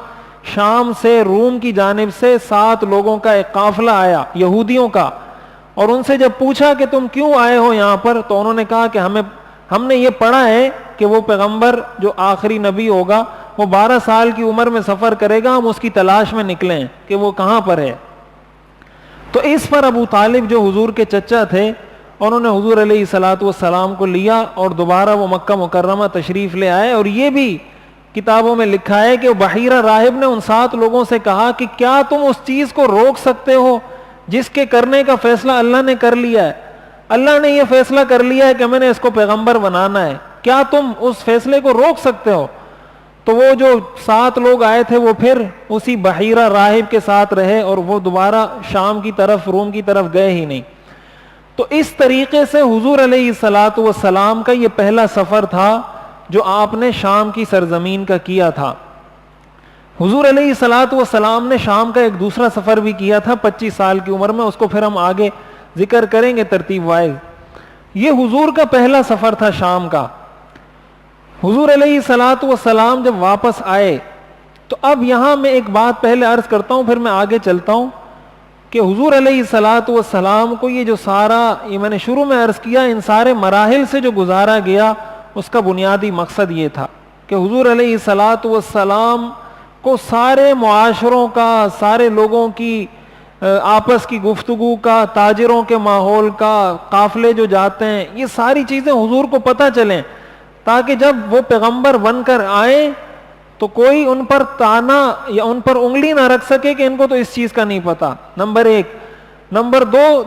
شام سے روم کی جانب سے 7 لوگوں کا ایک قافلہ آیا یہودیوں کا، اور ان سے جب پوچھا کہ تم کیوں آئے ہو یہاں پر تو انہوں نے کہا کہ ہم نے یہ پڑھا ہے کہ وہ پیغمبر جو آخری نبی ہوگا وہ 12 سال کی عمر میں سفر کرے گا، ہم اس کی تلاش میں نکلے ہیں کہ وہ کہاں پر ہے. تو اس پر ابو طالب جو حضور کے چچا تھے انہوں نے حضور علیہ الصلوۃ والسلام کو لیا اور دوبارہ وہ مکہ مکرمہ تشریف لے آئے. اور یہ بھی کتابوں میں لکھا ہے کہ بحیرہ راہب نے ان 7 لوگوں سے کہا کہ کیا تم اس چیز کو روک سکتے ہو جس کے کرنے کا فیصلہ اللہ نے کر لیا ہے؟ اللہ نے یہ فیصلہ کر لیا ہے کہ میں نے اس کو پیغمبر بنانا ہے، کیا تم اس فیصلے کو روک سکتے ہو؟ تو وہ جو 7 لوگ آئے تھے وہ پھر اسی بحیرہ راہب کے ساتھ رہے اور وہ دوبارہ شام کی طرف، روم کی طرف گئے ہی نہیں. تو اس طریقے سے حضور علیہ الصلوۃ والسلام کا یہ پہلا سفر تھا جو آپ نے شام کی سرزمین کا کیا تھا. حضور علیہ الصلوۃ والسلام نے شام کا ایک دوسرا سفر بھی کیا تھا 25 سال کی عمر میں، اس کو پھر ہم آگے ذکر کریں گے ترتیب وائز. یہ حضور کا پہلا سفر تھا شام کا. حضور علیہ الصلوۃ والسلام جب واپس آئے تو اب یہاں میں ایک بات پہلے عرض کرتا ہوں پھر میں آگے چلتا ہوں کہ حضور علیہ الصلوۃ والسلام کو یہ جو سارا، یہ میں نے شروع میں عرض کیا، ان سارے مراحل سے جو گزارا گیا اس کا بنیادی مقصد یہ تھا کہ حضور علیہ الصلوۃ والسلام کو سارے معاشروں کا، سارے لوگوں کی آپس کی گفتگو کا، تاجروں کے ماحول کا، قافلے جو جاتے ہیں، یہ ساری چیزیں حضور کو پتہ چلیں تاکہ جب وہ پیغمبر بن کر آئیں تو کوئی ان پر تانا یا ان پر انگلی نہ رکھ سکے کہ ان کو تو اس چیز کا نہیں پتا. نمبر 1. نمبر 2،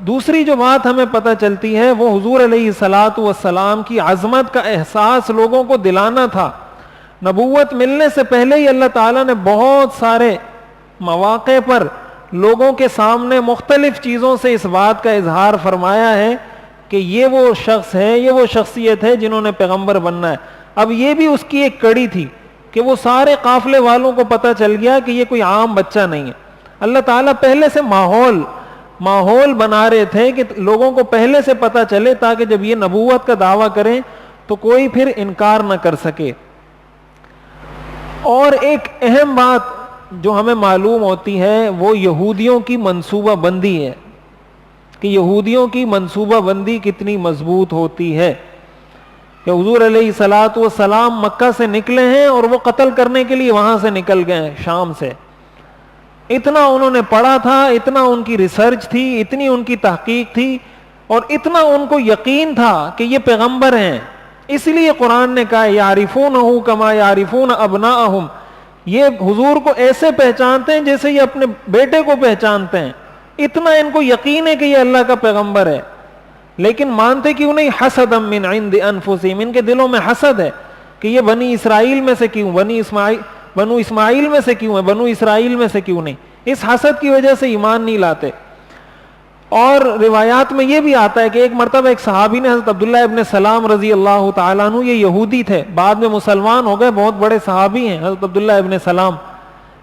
دوسری جو بات ہمیں پتہ چلتی ہے وہ حضور علیہ الصلوۃ والسلام کی عظمت کا احساس لوگوں کو دلانا تھا. نبوت ملنے سے پہلے ہی اللہ تعالیٰ نے بہت سارے مواقع پر لوگوں کے سامنے مختلف چیزوں سے اس بات کا اظہار فرمایا ہے کہ یہ وہ شخص ہے، یہ وہ شخصیت ہے جنہوں نے پیغمبر بننا ہے. اب یہ بھی اس کی ایک کڑی تھی کہ وہ سارے قافلے والوں کو پتہ چل گیا کہ یہ کوئی عام بچہ نہیں ہے. اللہ تعالیٰ پہلے سے ماحول بنا رہے تھے کہ لوگوں کو پہلے سے پتہ چلے تاکہ جب یہ نبوت کا دعویٰ کریں تو کوئی پھر انکار نہ کر سکے. اور ایک اہم بات جو ہمیں معلوم ہوتی ہے وہ یہودیوں کی منصوبہ بندی ہے کہ یہودیوں کی منصوبہ بندی کتنی مضبوط ہوتی ہے کہ حضور علیہ الصلوۃ والسلام مکہ سے نکلے ہیں اور وہ قتل کرنے کے لیے وہاں سے نکل گئے شام سے. اتنا انہوں نے پڑھا تھا، اتنا ان کی ریسرچ تھی، اتنی ان کی تحقیق تھی اور اتنا ان کو یقین تھا کہ یہ پیغمبر ہیں. اس لیے قرآن نے کہا یعرفونہ کما یعرفون ابناءہم، یہ حضور کو ایسے پہچانتے ہیں جیسے یہ اپنے بیٹے کو پہچانتے ہیں، اتنا ان کو یقین ہے کہ یہ اللہ کا پیغمبر ہے، لیکن مانتے کیوں نہیں؟ حسدا من عند انفسہم، ان کے دلوں میں حسد ہے کہ یہ بنی اسرائیل میں سے کیوں، بنو اسماعیل میں سے کیوں ہے، بنو اسرائیل میں سے کیوں نہیں، اس حسد کی وجہ سے ایمان نہیں لاتے۔ اور روایات میں یہ بھی آتا ہے کہ ایک مرتبہ ایک صحابی نے، حضرت عبداللہ ابن سلام رضی اللہ تعالیٰ عنہ، یہ یہودی تھے، بعد میں مسلمان ہو گئے، بہت بڑے صحابی ہیں حضرت عبداللہ ابن سلام۔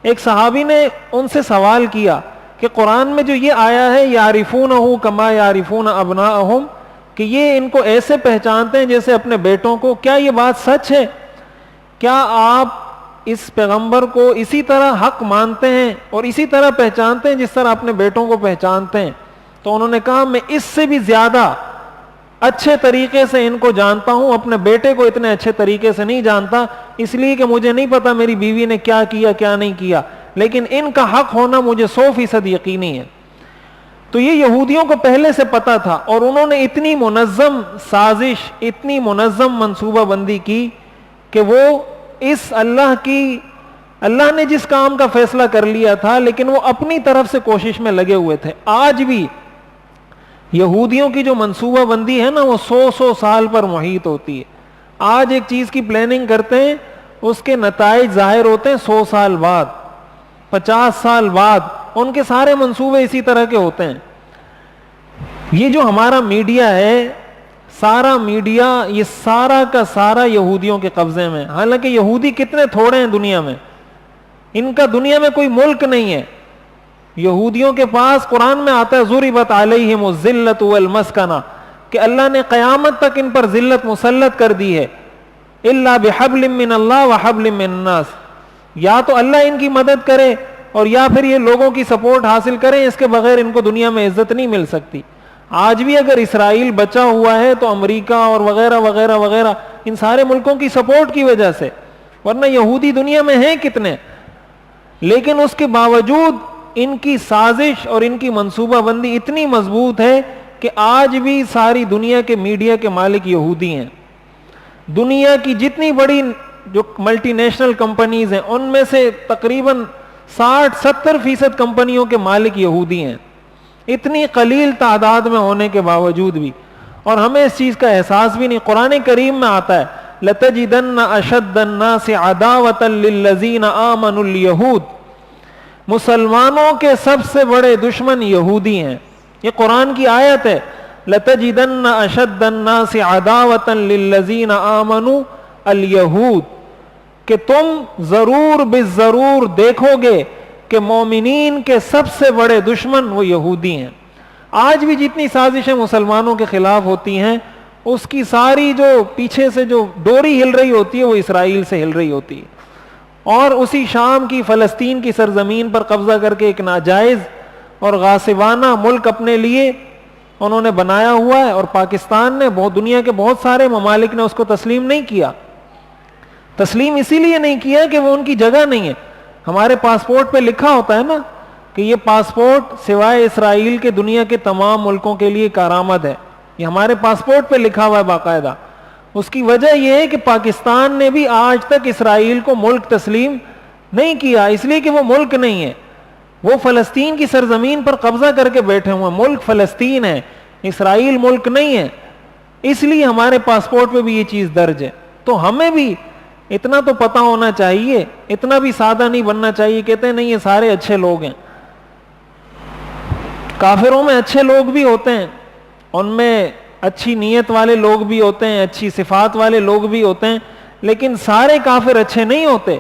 ایک صحابی نے ان سے سوال کیا کہ قرآن میں جو یہ آیا ہے یعرفونہ کما یعرفون ابناءہم، کہ یہ ان کو ایسے پہچانتے ہیں جیسے اپنے بیٹوں کو، کیا یہ بات سچ ہے؟ کیا آپ اس پیغمبر کو اسی طرح حق مانتے ہیں اور اسی طرح پہچانتے ہیں جس طرح اپنے بیٹوں کو پہچانتے ہیں؟ تو انہوں نے کہا میں اس سے بھی زیادہ اچھے طریقے سے ان کو جانتا ہوں، اپنے بیٹے کو اتنے اچھے طریقے سے نہیں جانتا، اس لیے کہ مجھے نہیں پتا میری بیوی نے کیا کیا کیا نہیں کیا، لیکن ان کا حق ہونا مجھے 100% یقینی ہے۔ تو یہ یہودیوں کو پہلے سے پتا تھا، اور انہوں نے اتنی منظم سازش، اتنی منظم منصوبہ بندی کی کہ وہ اس اللہ نے جس کام کا فیصلہ کر لیا تھا، لیکن وہ اپنی طرف سے کوشش میں لگے ہوئے تھے۔ آج بھی یہودیوں کی جو منصوبہ بندی ہے نا، وہ 100 سال پر محیط ہوتی ہے۔ آج ایک چیز کی پلاننگ کرتے ہیں، اس کے نتائج ظاہر ہوتے ہیں 100 سال بعد، 50 سال بعد، ان کے سارے منصوبے اسی طرح کے ہوتے ہیں۔ یہ جو ہمارا میڈیا ہے، سارا میڈیا، یہ سارا کا سارا یہودیوں کے قبضے میں، حالانکہ یہودی کتنے تھوڑے ہیں دنیا میں، ان کا دنیا میں کوئی ملک نہیں ہے۔ یہودیوں کے پاس قرآن میں آتا ہے ضربت علیہم الذلۃ والمسکنہ، کہ اللہ نے قیامت تک ان پر ذلت مسلط کر دی ہے، الا بحبل من اللہ وحبل من الناس، یا تو اللہ ان کی مدد کرے اور یا پھر یہ لوگوں کی سپورٹ حاصل کریں، اس کے بغیر ان کو دنیا میں عزت نہیں مل سکتی۔ آج بھی اگر اسرائیل بچا ہوا ہے تو امریکہ اور وغیرہ وغیرہ وغیرہ ان سارے ملکوں کی سپورٹ کی وجہ سے، ورنہ یہودی دنیا میں ہیں کتنے۔ لیکن اس کے باوجود ان کی سازش اور ان کی منصوبہ بندی اتنی مضبوط ہے کہ آج بھی ساری دنیا کے میڈیا کے مالک یہودی ہیں۔ دنیا کی جتنی بڑی جو ملٹی نیشنل کمپنیز ہیں، ان میں سے تقریباً 60-70% کمپنیوں کے مالک یہودی ہیں، اتنی قلیل تعداد میں ہونے کے باوجود بھی، اور ہمیں اس چیز کا احساس بھی نہیں۔ قرآن کریم میں آتا ہے لَتَجِدَنَّ أَشَدَّ النَّاسِ عَدَاوَةً لِلَّذِينَ آمَنُوا الْيَهُودِ، مسلمانوں کے سب سے بڑے دشمن یہودی ہیں۔ یہ قرآن کی آیت ہے، لَتَجِدَنَّ أَشَدَّ النَّاسِ عَدَاوَةً لِلَّذِينَ آمَنُوا الْيَهُودِ، کہ تم ضرور بالضرور دیکھو گے کہ مومنین کے سب سے بڑے دشمن وہ یہودی ہیں۔ آج بھی جتنی سازشیں مسلمانوں کے خلاف ہوتی ہیں، اس کی ساری جو پیچھے سے جو ڈوری ہل رہی ہوتی ہے وہ اسرائیل سے ہل رہی ہوتی ہے، اور اسی شام کی فلسطین کی سرزمین پر قبضہ کر کے ایک ناجائز اور غاصبانہ ملک اپنے لیے انہوں نے بنایا ہوا ہے، اور پاکستان نے، دنیا کے بہت سارے ممالک نے اس کو تسلیم نہیں کیا۔ تسلیم اسی لیے نہیں کیا کہ وہ ان کی جگہ نہیں ہے۔ ہمارے پاسپورٹ پہ لکھا ہوتا ہے نا کہ یہ پاسپورٹ سوائے اسرائیل کے دنیا کے تمام ملکوں کے لیے کارآمد ہے، یہ ہمارے پاسپورٹ پہ لکھا ہوا ہے باقاعدہ۔ اس کی وجہ یہ ہے کہ پاکستان نے بھی آج تک اسرائیل کو ملک تسلیم نہیں کیا، اس لیے کہ وہ ملک نہیں ہے، وہ فلسطین کی سرزمین پر قبضہ کر کے بیٹھے ہوئے ہیں، ملک فلسطین ہے، اسرائیل ملک نہیں ہے، اس لیے ہمارے پاسپورٹ پہ بھی یہ چیز درج ہے۔ تو ہمیں بھی اتنا تو پتہ ہونا چاہیے، اتنا بھی سادہ نہیں بننا چاہیے، کہتے ہیں نہیں یہ سارے اچھے لوگ ہیں۔ کافروں میں اچھے لوگ بھی ہوتے ہیں، ان میں اچھی نیت والے لوگ بھی ہوتے ہیں، اچھی صفات والے لوگ بھی ہوتے ہیں، لیکن سارے کافر اچھے نہیں ہوتے۔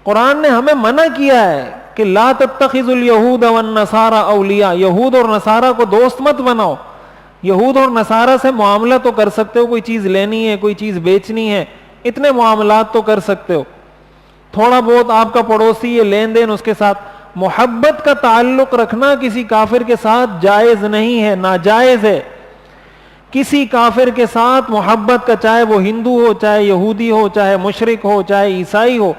قرآن نے ہمیں منع کیا ہے کہ لا تتخذوا اليہود والنصارى اولیاء، یہود اور نصارہ کو دوست مت بناؤ۔ یہود اور نصارہ سے معاملہ تو کر سکتے ہو، کوئی چیز لینی ہے، کوئی چیز بیچنی ہے، اتنے معاملات تو کر سکتے ہو، تھوڑا بہت آپ کا پڑوسی ہے، لین دین اس کے ساتھ، محبت کا تعلق رکھنا کسی کافر کے ساتھ جائز نہیں ہے، ناجائز ہے۔ کسی کافر کے ساتھ محبت کا، چاہے وہ ہندو ہو، چاہے یہودی ہو، چاہے مشرک ہو، چاہے عیسائی ہو،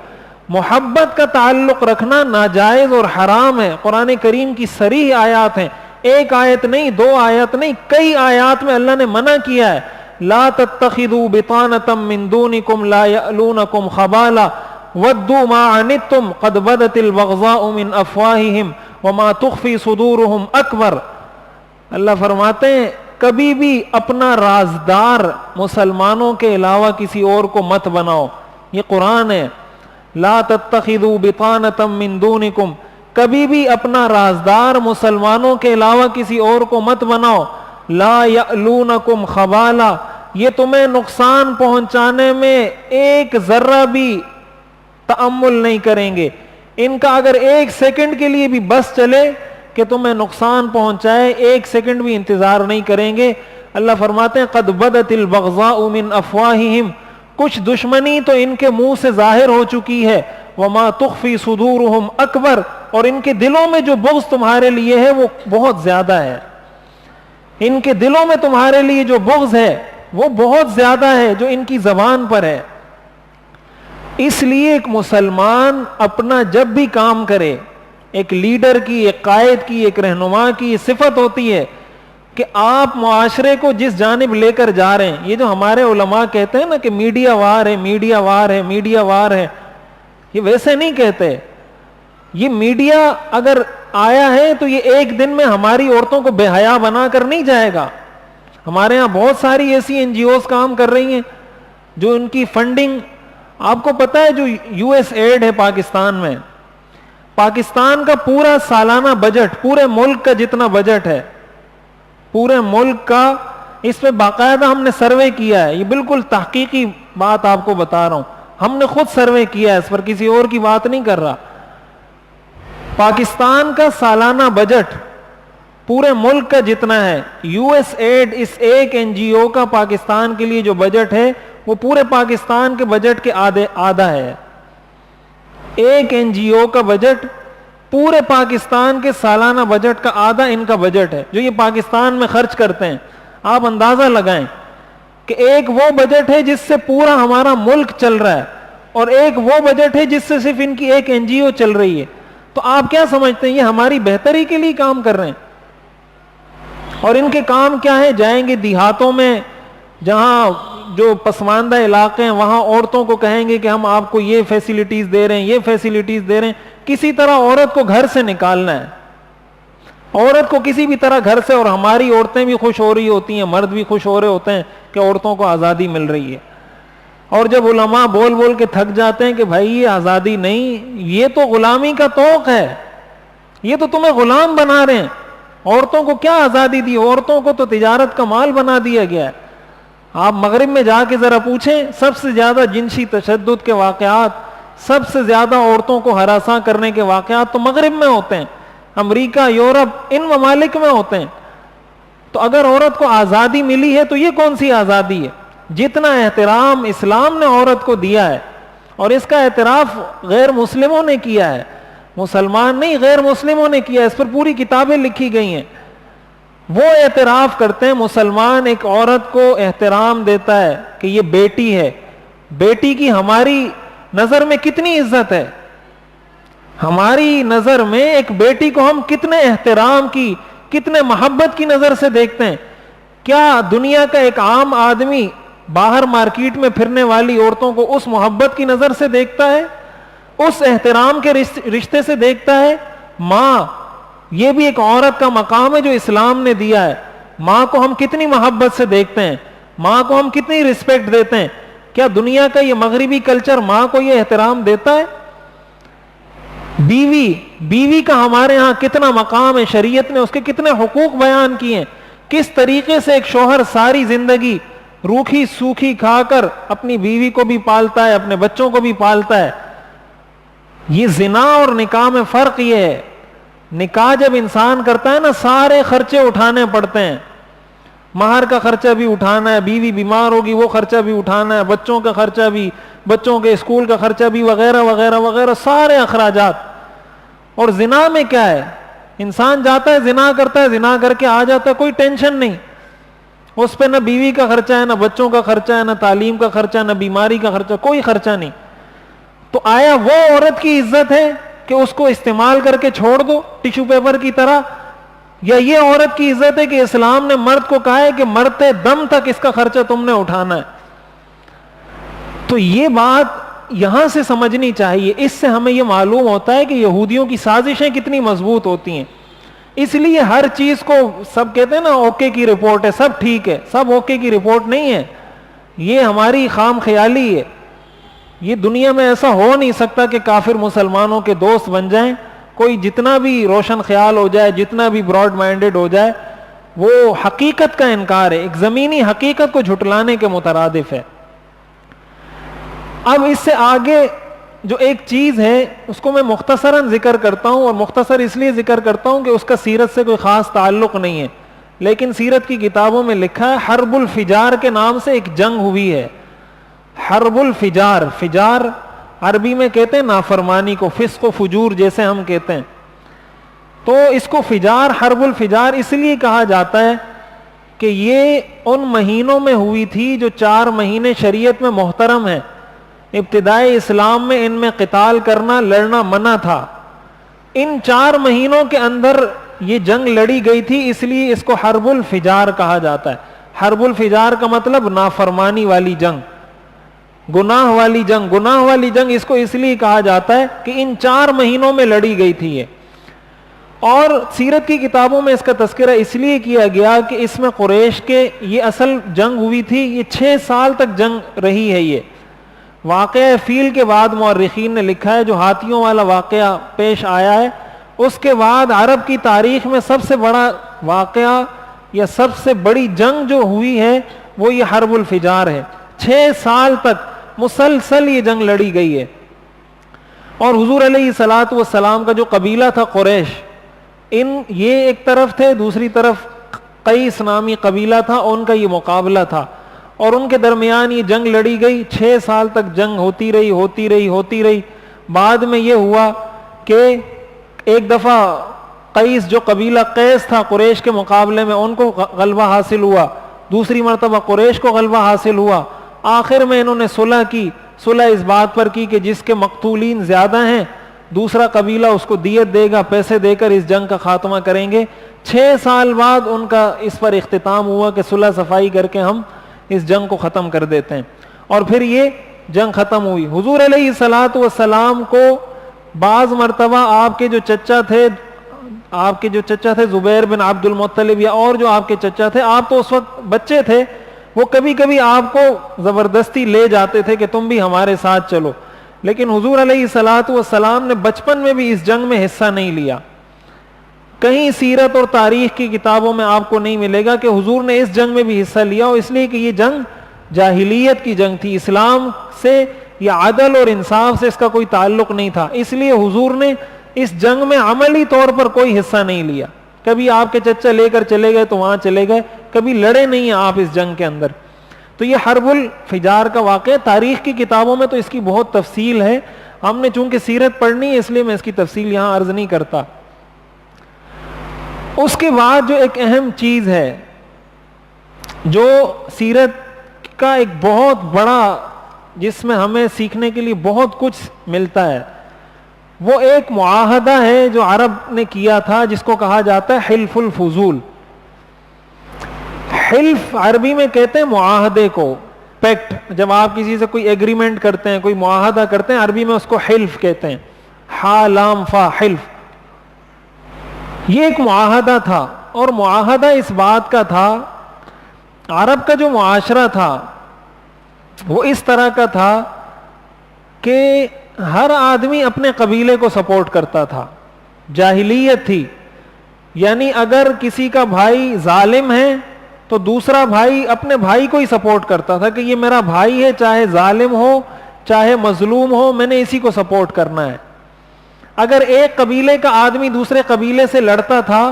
محبت کا تعلق رکھنا ناجائز اور حرام ہے۔ قرآن کریم کی صریح آیات ہیں، ایک آیت نہیں، دو آیت نہیں، کئی آیات میں اللہ نے منع کیا ہے۔ لا تتخذوا بطانة من دونكم لا يألونكم خبالا ودوا ما عنتم قد بدت البغضاء من افواہہم وما تخفی صدورہم اکبر. اللہ فرماتے ہیں کبھی بھی اپنا رازدار مسلمانوں کے علاوہ کسی اور کو مت بناؤ. یہ قرآن ہے. لا تتخذوا بطانة من دونکم, کبھی بھی اپنا رازدار مسلمانوں کے علاوہ کسی اور کو مت بناؤ. لا یألونکم خبالا, یہ تمہیں نقصان پہنچانے میں ایک ذرہ بھی تأمل نہیں کریں گے. ان کا اگر ایک سیکنڈ کے لیے بھی بس چلے کہ تمہیں نقصان پہنچائے, ایک سیکنڈ بھی انتظار نہیں کریں گے. اللہ فرماتے ہیں قد بدت البغضاء من افواہہم, کچھ دشمنی تو ان کے منہ سے ظاہر ہو چکی ہے. وما تخفی صدورہم اکبر, اور ان کے دلوں میں جو بغض تمہارے لیے ہے وہ بہت زیادہ ہے. ان کے دلوں میں تمہارے لیے جو بغض ہے وہ بہت زیادہ ہے جو ان کی زبان پر ہے. اس لیے ایک مسلمان اپنا جب بھی کام کرے, ایک لیڈر کی, ایک قائد کی, ایک رہنما کی صفت ہوتی ہے کہ آپ معاشرے کو جس جانب لے کر جا رہے ہیں, یہ جو ہمارے علماء کہتے ہیں نا کہ میڈیا وار ہے, میڈیا وار ہے, میڈیا وار ہے, یہ ویسے نہیں کہتے. یہ میڈیا اگر آیا ہے تو یہ ایک دن میں ہماری عورتوں کو بے حیا بنا کر نہیں جائے گا. ہمارے ہاں بہت ساری ایسی این جی اوز کام کر رہی ہیں جو ان کی فنڈنگ, آپ کو پتا ہے جو یو ایس ایڈ ہے پاکستان میں, پاکستان کا پورا سالانہ بجٹ, پورے ملک کا جتنا بجٹ ہے, پورے ملک کا, اس پہ باقاعدہ ہم نے سروے کیا ہے. یہ بالکل تحقیقی بات آپ کو بتا رہا ہوں, ہم نے خود سروے کیا ہے, اس پر کسی اور کی بات نہیں کر رہا. پاکستان کا سالانہ بجٹ پورے ملک کا جتنا ہے, یو ایس ایڈ اس ایک این جی او کا پاکستان کے لیے جو بجٹ ہے وہ پورے پاکستان کے بجٹ کے آدھا ہے. ایک این جی او کا بجٹ پورے پاکستان کے سالانہ بجٹ کا آدھا ان کا بجٹ ہے جو یہ پاکستان میں خرچ کرتے ہیں. آپ اندازہ لگائیں کہ ایک وہ بجٹ ہے جس سے پورا ہمارا ملک چل رہا ہے, اور ایک وہ بجٹ ہے جس سے صرف ان کی ایک این جی او چل رہی ہے. تو آپ کیا سمجھتے ہیں یہ ہماری بہتری کے لیے کام کر رہے ہیں؟ اور ان کے کام کیا ہے؟ جائیں گے دیہاتوں میں, جہاں جو پسماندہ علاقے ہیں, وہاں عورتوں کو کہیں گے کہ ہم آپ کو یہ فیسیلیٹیز دے رہے ہیں, یہ فیسیلیٹیز دے رہے ہیں. کسی طرح عورت کو گھر سے نکالنا ہے, عورت کو کسی بھی طرح گھر سے, اور ہماری عورتیں بھی خوش ہو رہی ہوتی ہیں, مرد بھی خوش ہو رہے ہوتے ہیں کہ عورتوں کو آزادی مل رہی ہے. اور جب علماء بول بول کے تھک جاتے ہیں کہ بھائی یہ آزادی نہیں, یہ تو غلامی کا طوق ہے, یہ تو تمہیں غلام بنا رہے ہیں. عورتوں کو کیا آزادی دی؟ عورتوں کو تو تجارت کا مال بنا دیا گیا ہے. آپ مغرب میں جا کے ذرا پوچھیں, سب سے زیادہ جنسی تشدد کے واقعات, سب سے زیادہ عورتوں کو ہراساں کرنے کے واقعات تو مغرب میں ہوتے ہیں, امریکہ, یورپ, ان ممالک میں ہوتے ہیں. تو اگر عورت کو آزادی ملی ہے تو یہ کون سی آزادی ہے؟ جتنا احترام اسلام نے عورت کو دیا ہے, اور اس کا اعتراف غیر مسلموں نے کیا ہے, مسلمان نہیں غیر مسلموں نے کیا, اس پر پوری کتابیں لکھی گئی ہیں. وہ اعتراف کرتے ہیں, مسلمان ایک عورت کو احترام دیتا ہے کہ یہ بیٹی ہے. بیٹی کی ہماری نظر میں کتنی عزت ہے, ہماری نظر میں ایک بیٹی کو ہم کتنے احترام کی, کتنے محبت کی نظر سے دیکھتے ہیں. کیا دنیا کا ایک عام آدمی باہر مارکیٹ میں پھرنے والی عورتوں کو اس محبت کی نظر سے دیکھتا ہے, اس احترام کے رشتے سے دیکھتا ہے؟ ماں, یہ بھی ایک عورت کا مقام ہے جو اسلام نے دیا ہے. ماں کو ہم کتنی محبت سے دیکھتے ہیں, ماں کو ہم کتنی رسپیکٹ دیتے ہیں. کیا دنیا کا یہ مغربی کلچر ماں کو یہ احترام دیتا ہے؟ بیوی کا ہمارے ہاں کتنا مقام ہے, شریعت نے اس کے کتنے حقوق بیان کیے ہیں, کس طریقے سے ایک شوہر ساری زندگی روکھی سوکھی کھا کر اپنی بیوی کو بھی پالتا ہے, اپنے بچوں کو بھی پالتا ہے. یہ زنا اور نکاح میں فرق یہ ہے, نکاح جب انسان کرتا ہے نا, سارے خرچے اٹھانے پڑتے ہیں. مہر کا خرچہ بھی اٹھانا ہے, بیوی بیمار ہوگی وہ خرچہ بھی اٹھانا ہے, بچوں کا خرچہ بھی, بچوں کے اسکول کا خرچہ بھی, وغیرہ وغیرہ وغیرہ, سارے اخراجات. اور زنا میں کیا ہے, انسان جاتا ہے زنا کرتا ہے, زنا کر کے آ جاتا ہے, کوئی ٹینشن نہیں, اس پہ نہ بیوی کا خرچہ ہے, نہ بچوں کا خرچہ ہے, نہ تعلیم کا خرچہ, نہ بیماری کا خرچہ, کوئی خرچہ نہیں. تو آیا وہ عورت کی عزت ہے کہ اس کو استعمال کر کے چھوڑ دو ٹیشو پیپر کی طرح؟ یا یہ عورت کی عزت ہے کہ اسلام نے مرد کو کہا ہے کہ مرتے دم تک اس کا خرچہ تم نے اٹھانا ہے. تو یہ بات یہاں سے سمجھنی چاہیے. اس سے ہمیں یہ معلوم ہوتا ہے کہ یہودیوں کی سازشیں کتنی مضبوط ہوتی ہیں. اس لیے ہر چیز کو سب کہتے ہیں نا اوکے کی رپورٹ ہے, سب ٹھیک ہے. سب اوکے کی رپورٹ نہیں ہے, یہ ہماری خام خیالی ہے. یہ دنیا میں ایسا ہو نہیں سکتا کہ کافر مسلمانوں کے دوست بن جائیں. کوئی جتنا بھی روشن خیال ہو جائے, جتنا بھی براڈ مائنڈڈ ہو جائے, وہ حقیقت کا انکار ہے, ایک زمینی حقیقت کو جھٹلانے کے مترادف ہے. اب اس سے آگے جو ایک چیز ہے اس کو میں مختصراً ذکر کرتا ہوں, اور مختصر اس لیے ذکر کرتا ہوں کہ اس کا سیرت سے کوئی خاص تعلق نہیں ہے, لیکن سیرت کی کتابوں میں لکھا ہے حرب الفجار کے نام سے ایک جنگ ہوئی ہے. حرب الفجار, فجار عربی میں کہتے ہیں نافرمانی کو, فسق و فجور جیسے ہم کہتے ہیں. تو اس کو فجار, حرب الفجار اس لیے کہا جاتا ہے کہ یہ ان مہینوں میں ہوئی تھی جو 4 مہینے شریعت میں محترم ہیں. ابتدائی اسلام میں ان میں قتال کرنا, لڑنا منع تھا. ان 4 مہینوں کے اندر یہ جنگ لڑی گئی تھی, اس لیے اس کو حرب الفجار کہا جاتا ہے. حرب الفجار کا مطلب نافرمانی والی جنگ, گناہ والی جنگ. گناہ والی جنگ اس کو اس لیے کہا جاتا ہے کہ ان 4 مہینوں میں لڑی گئی تھی یہ. اور سیرت کی کتابوں میں اس کا تذکرہ اس لیے کیا گیا کہ اس میں قریش کے یہ اصل جنگ ہوئی تھی. یہ 6 سال تک جنگ رہی ہے. یہ واقعہ فیل کے بعد مورخین نے لکھا ہے, جو ہاتھیوں والا واقعہ پیش آیا ہے, اس کے بعد عرب کی تاریخ میں سب سے بڑا واقعہ یا سب سے بڑی جنگ جو ہوئی ہے وہ یہ حرب الفجار ہے. 6 سال تک مسلسل یہ جنگ لڑی گئی ہے. اور حضور علیہ الصلوۃ والسلام کا جو قبیلہ تھا قریش, یہ ایک طرف تھے, دوسری طرف قیس نامی قبیلہ تھا, ان کا یہ مقابلہ تھا, اور ان کے درمیان یہ جنگ لڑی گئی. 6 سال تک جنگ ہوتی رہی. بعد میں یہ ہوا کہ ایک دفعہ قیس, جو قبیلہ قیس تھا قریش کے مقابلے میں, ان کو غلبہ حاصل ہوا. دوسری مرتبہ قریش کو غلبہ حاصل ہوا. آخر میں انہوں نے صلح کی. صلح اس بات پر کی کہ جس کے مقتولین زیادہ ہیں دوسرا قبیلہ اس کو دیت دے گا, پیسے دے کر اس جنگ کا خاتمہ کریں گے. 6 سال بعد ان کا اس پر اختتام ہوا کہ صلح صفائی کر کے ہم اس جنگ کو ختم کر دیتے ہیں. اور پھر یہ جنگ ختم ہوئی. حضور علیہ الصلوۃ والسلام کو بعض مرتبہ آپ کے جو چچا تھے زبیر بن عبد المطلب, یا اور جو آپ کے چچا تھے, آپ تو اس وقت بچے تھے, وہ کبھی کبھی آپ کو زبردستی لے جاتے تھے کہ تم بھی ہمارے ساتھ چلو. لیکن حضور علیہ الصلوۃ والسلام نے بچپن میں بھی اس جنگ میں حصہ نہیں لیا. کہیں سیرت اور تاریخ کی کتابوں میں آپ کو نہیں ملے گا کہ حضور نے اس جنگ میں بھی حصہ لیا ہو, اس لیے کہ یہ جنگ جاہلیت کی جنگ تھی. اسلام سے یا عدل اور انصاف سے اس کا کوئی تعلق نہیں تھا. اس لیے حضور نے اس جنگ میں عملی طور پر کوئی حصہ نہیں لیا. کبھی آپ کے چچا لے کر چلے گئے تو وہاں چلے گئے, کبھی لڑے نہیں ہیں آپ اس جنگ کے اندر. تو یہ حرب الفجار کا واقعہ تاریخ کی کتابوں میں تو اس کی بہت تفصیل ہے. ہم نے چونکہ سیرت پڑھنی ہے اس لیے میں اس کی تفصیل یہاں عرض نہیں کرتا. اس کے بعد جو ایک اہم چیز ہے جو سیرت کا ایک بہت بڑا, جس میں ہمیں سیکھنے کے لیے بہت کچھ ملتا ہے, وہ ایک معاہدہ ہے جو عرب نے کیا تھا, جس کو کہا جاتا ہے حلف الفضول. حلف عربی میں کہتے ہیں معاہدے کو, پیکٹ. جب آپ کسی سے کوئی ایگریمنٹ کرتے ہیں, کوئی معاہدہ کرتے ہیں, عربی میں اس کو حلف کہتے ہیں. ہا لام فا, حلف. یہ ایک معاہدہ تھا, اور معاہدہ اس بات کا تھا, عرب کا جو معاشرہ تھا وہ اس طرح کا تھا کہ ہر آدمی اپنے قبیلے کو سپورٹ کرتا تھا. جاہلیت تھی, یعنی اگر کسی کا بھائی ظالم ہے تو دوسرا بھائی اپنے بھائی کو ہی سپورٹ کرتا تھا کہ یہ میرا بھائی ہے, چاہے ظالم ہو چاہے مظلوم ہو, میں نے اسی کو سپورٹ کرنا ہے. اگر ایک قبیلے کا آدمی دوسرے قبیلے سے لڑتا تھا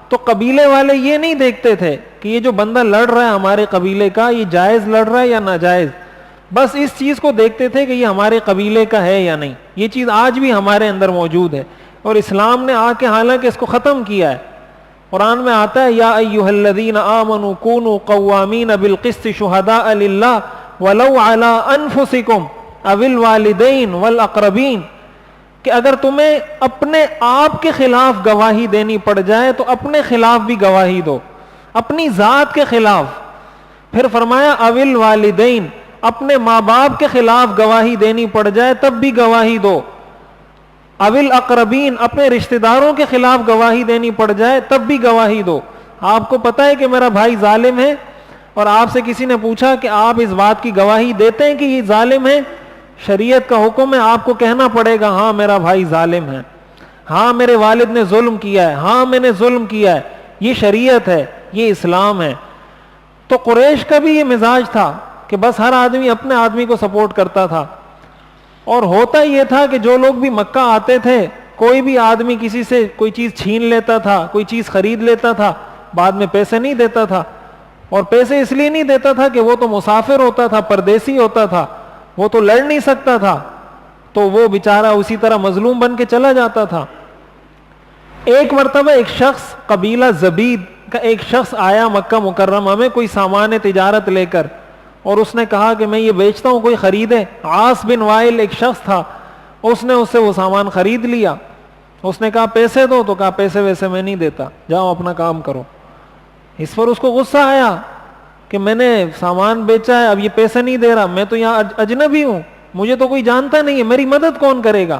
تو قبیلے والے یہ نہیں دیکھتے تھے کہ یہ جو بندہ لڑ رہا ہے ہمارے قبیلے کا, یہ جائز لڑ رہا ہے یا ناجائز. بس اس چیز کو دیکھتے تھے کہ یہ ہمارے قبیلے کا ہے یا نہیں. یہ چیز آج بھی ہمارے اندر موجود ہے, اور اسلام نے آ کے حالانکہ اس کو ختم کیا ہے. قرآن میں آتا ہے یا ایھا الذین آمنوا کونوا قوامین بالقسط شہداء للہ ولو علی انفسکم او الوالدین والاقربین. کہ اگر تمہیں اپنے آپ کے خلاف گواہی دینی پڑ جائے تو اپنے خلاف بھی گواہی دو، اپنی ذات کے خلاف. پھر فرمایا اول والدین، اپنے ماں باپ کے خلاف گواہی دینی پڑ جائے تب بھی گواہی دو. اول اقربین، اپنے رشتہ داروں کے خلاف گواہی دینی پڑ جائے تب بھی گواہی دو. آپ کو پتا ہے کہ میرا بھائی ظالم ہے اور آپ سے کسی نے پوچھا کہ آپ اس بات کی گواہی دیتے ہیں کہ یہ ظالم ہے؟ شریعت کا حکم ہے، آپ کو کہنا پڑے گا ہاں میرا بھائی ظالم ہے، ہاں میرے والد نے ظلم کیا ہے، ہاں میں نے ظلم کیا ہے. یہ شریعت ہے، یہ اسلام ہے. تو قریش کا بھی یہ مزاج تھا کہ بس ہر آدمی اپنے آدمی کو سپورٹ کرتا تھا. اور ہوتا یہ تھا کہ جو لوگ بھی مکہ آتے تھے، کوئی بھی آدمی کسی سے کوئی چیز چھین لیتا تھا، کوئی چیز خرید لیتا تھا، بعد میں پیسے نہیں دیتا تھا. اور پیسے اس لیے نہیں دیتا تھا کہ وہ تو مسافر ہوتا تھا، پردیسی ہوتا تھا، وہ تو لڑ نہیں سکتا تھا، تو وہ بیچارہ اسی طرح مظلوم بن کے چلا جاتا تھا. ایک مرتبہ ایک شخص، قبیلہ زبید کا ایک شخص آیا مکہ مکرمہ میں کوئی سامان تجارت لے کر، اور اس نے کہا کہ میں یہ بیچتا ہوں، کوئی خریدے. عاص بن وائل ایک شخص تھا، اس نے اس سے وہ سامان خرید لیا. اس نے کہا پیسے دو، تو کہا پیسے ویسے میں نہیں دیتا، جاؤ اپنا کام کرو. اس پر اس کو غصہ آیا کہ میں نے سامان بیچا ہے، اب یہ پیسے نہیں دے رہا، میں تو یہاں اجنبی ہوں، مجھے تو کوئی جانتا نہیں ہے، میری مدد کون کرے گا؟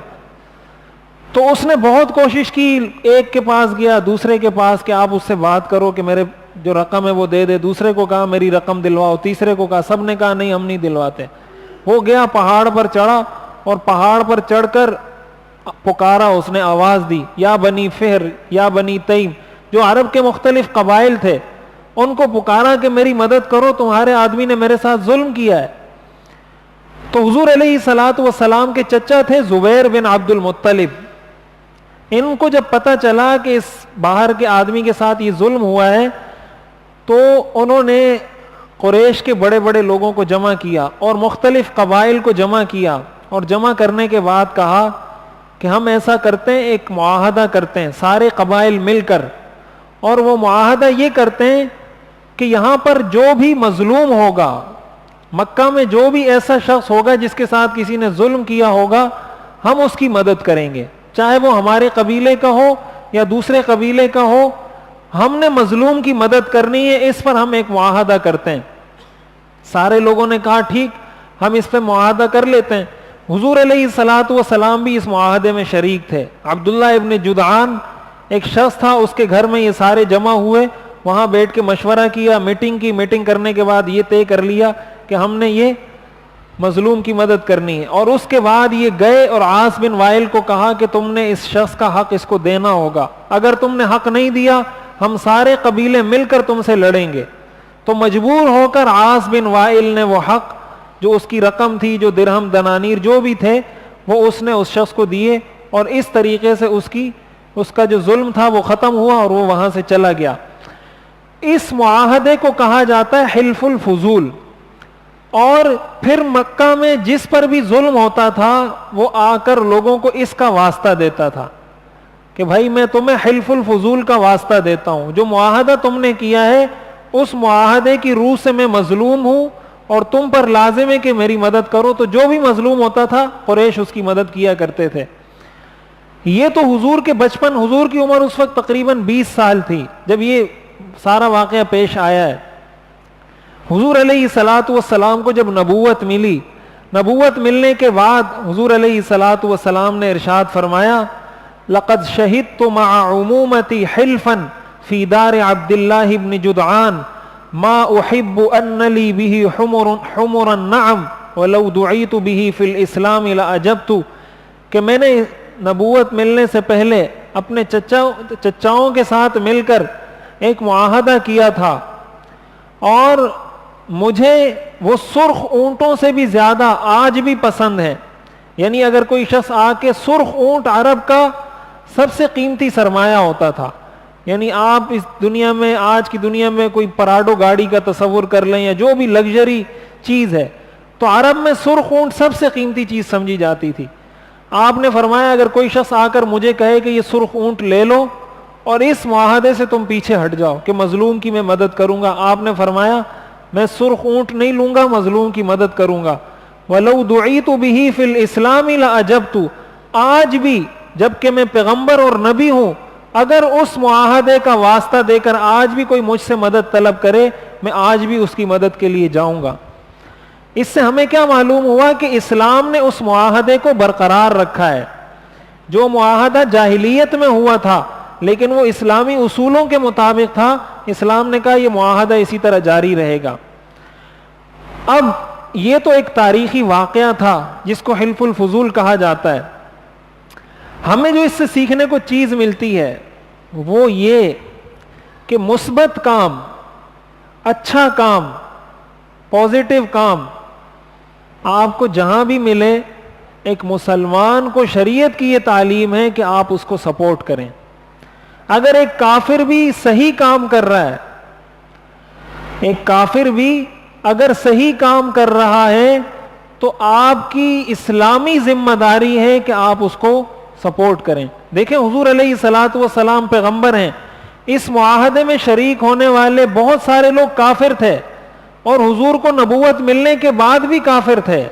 تو اس نے بہت کوشش کی، ایک کے پاس گیا، دوسرے کے پاس کہ آپ اس سے بات کرو کہ میرے جو رقم ہے وہ دے دے. دوسرے کو کہا میری رقم دلواؤ، تیسرے کو کہا، سب نے کہا نہیں ہم نہیں دلواتے. وہ گیا پہاڑ پر چڑھا اور پہاڑ پر چڑھ کر پکارا، اس نے آواز دی یا بنی فہر یا بنی تیم، جو عرب کے مختلف قبائل تھے ان کو پکارا کہ میری مدد کرو، تمہارے آدمی نے میرے ساتھ ظلم کیا ہے. تو حضور علیہ الصلوۃ والسلام کے چچا تھے زبیر بن عبد المطلب. ان کو جب پتہ چلا کہ اس باہر کے آدمی کے ساتھ یہ ظلم ہوا ہے تو انہوں نے قریش کے بڑے بڑے لوگوں کو جمع کیا اور مختلف قبائل کو جمع کیا، اور جمع کرنے کے بعد کہا کہ ہم ایسا کرتے ہیں، ایک معاہدہ کرتے ہیں سارے قبائل مل کر، اور وہ معاہدہ یہ کرتے ہیں کہ یہاں پر جو بھی مظلوم ہوگا، مکہ میں جو بھی ایسا شخص ہوگا جس کے ساتھ کسی نے ظلم کیا ہوگا، ہم اس کی مدد کریں گے، چاہے وہ ہمارے قبیلے کا ہو یا دوسرے قبیلے کا ہو، ہم نے مظلوم کی مدد کرنی ہے، اس پر ہم ایک معاہدہ کرتے ہیں. سارے لوگوں نے کہا ٹھیک ہم اس پہ معاہدہ کر لیتے ہیں. حضور علیہ الصلوۃ والسلام بھی اس معاہدے میں شریک تھے. عبداللہ ابن جدعان ایک شخص تھا، اس کے گھر میں یہ سارے جمع ہوئے، وہاں بیٹھ کے مشورہ کیا، میٹنگ کی. میٹنگ کرنے کے بعد یہ طے کر لیا کہ ہم نے یہ مظلوم کی مدد کرنی ہے. اور اس کے بعد یہ گئے اور عاص بن وائل کو کہا کہ تم نے اس شخص کا حق اس کو دینا ہوگا، اگر تم نے حق نہیں دیا ہم سارے قبیلے مل کر تم سے لڑیں گے. تو مجبور ہو کر عاص بن وائل نے وہ حق، جو اس کی رقم تھی، جو درہم دنانیر جو بھی تھے، وہ اس نے اس شخص کو دیے، اور اس طریقے سے اس کا جو ظلم تھا وہ ختم ہوا اور وہ وہاں سے چلا گیا. اس معاہدے کو کہا جاتا ہے حلف الفضول. اور پھر مکہ میں جس پر بھی ظلم ہوتا تھا وہ آ کر لوگوں کو اس کا واسطہ دیتا تھا کہ بھائی میں تمہیں حلف الفضول کا واسطہ دیتا ہوں، جو معاہدہ تم نے کیا ہے اس معاہدے کی روح سے میں مظلوم ہوں اور تم پر لازم ہے کہ میری مدد کرو. تو جو بھی مظلوم ہوتا تھا قریش اس کی مدد کیا کرتے تھے. یہ تو حضور کے بچپن، حضور کی عمر اس وقت تقریباً 20 سال تھی جب یہ سارا واقعہ پیش آیا ہے. حضور علیہ الصلوۃ والسلام کو جب نبوت ملی، نبوت ملنے کے بعد حضور علیہ الصلوۃ والسلام نے ارشاد فرمایا لقد شہدت مع عمومتی حلفا فی دار عبداللہ ابن جدعان ما احب ان لی به حمر النعم ولو دعیت به فی الاسلام لاجبت. کہ میں نے نبوت ملنے سے پہلے اپنے چچاؤں کے ساتھ مل کر ایک معاہدہ کیا تھا، اور مجھے وہ سرخ اونٹوں سے بھی زیادہ آج بھی پسند ہے. یعنی اگر کوئی شخص آ کے، سرخ اونٹ عرب کا سب سے قیمتی سرمایہ ہوتا تھا. یعنی آپ اس دنیا میں، آج کی دنیا میں کوئی پراڈو گاڑی کا تصور کر لیں یا جو بھی لگژری چیز ہے، تو عرب میں سرخ اونٹ سب سے قیمتی چیز سمجھی جاتی تھی. آپ نے فرمایا اگر کوئی شخص آ کر مجھے کہے کہ یہ سرخ اونٹ لے لو اور اس معاہدے سے تم پیچھے ہٹ جاؤ کہ مظلوم کی میں مدد کروں گا، آپ نے فرمایا میں سرخ اونٹ نہیں لوں گا، مظلوم کی مدد کروں گا. وَلَوْ دُعِيتُ بِهِ فِي الْإِسْلَامِ لَأَجَبْتُ. آج بھی جبکہ میں پیغمبر اور نبی ہوں، اگر اس معاہدے کا واسطہ دے کر آج بھی کوئی مجھ سے مدد طلب کرے، میں آج بھی اس کی مدد کے لیے جاؤں گا۔ اس سے ہمیں کیا معلوم ہوا کہ اسلام نے اس معاہدے کو برقرار رکھا ہے۔ جو معاہدہ جاہلیت میں ہوا تھا لیکن وہ اسلامی اصولوں کے مطابق تھا، اسلام نے کہا یہ معاہدہ اسی طرح جاری رہے گا۔ اب یہ تو ایک تاریخی واقعہ تھا جس کو حلف الفضول کہا جاتا ہے۔ ہمیں جو اس سے سیکھنے کو چیز ملتی ہے وہ یہ کہ مثبت کام، اچھا کام، پازیٹیو کام آپ کو جہاں بھی ملے، ایک مسلمان کو شریعت کی یہ تعلیم ہے کہ آپ اس کو سپورٹ کریں۔ اگر ایک کافر بھی صحیح کام کر رہا ہے، ایک کافر بھی اگر صحیح کام کر رہا ہے تو آپ کی اسلامی ذمہ داری ہے کہ آپ اس کو سپورٹ کریں۔ دیکھیں حضور علیہ الصلوۃ والسلام پیغمبر ہیں، اس معاہدے میں شریک ہونے والے بہت سارے لوگ کافر تھے اور حضور کو نبوت ملنے کے بعد بھی کافر تھے،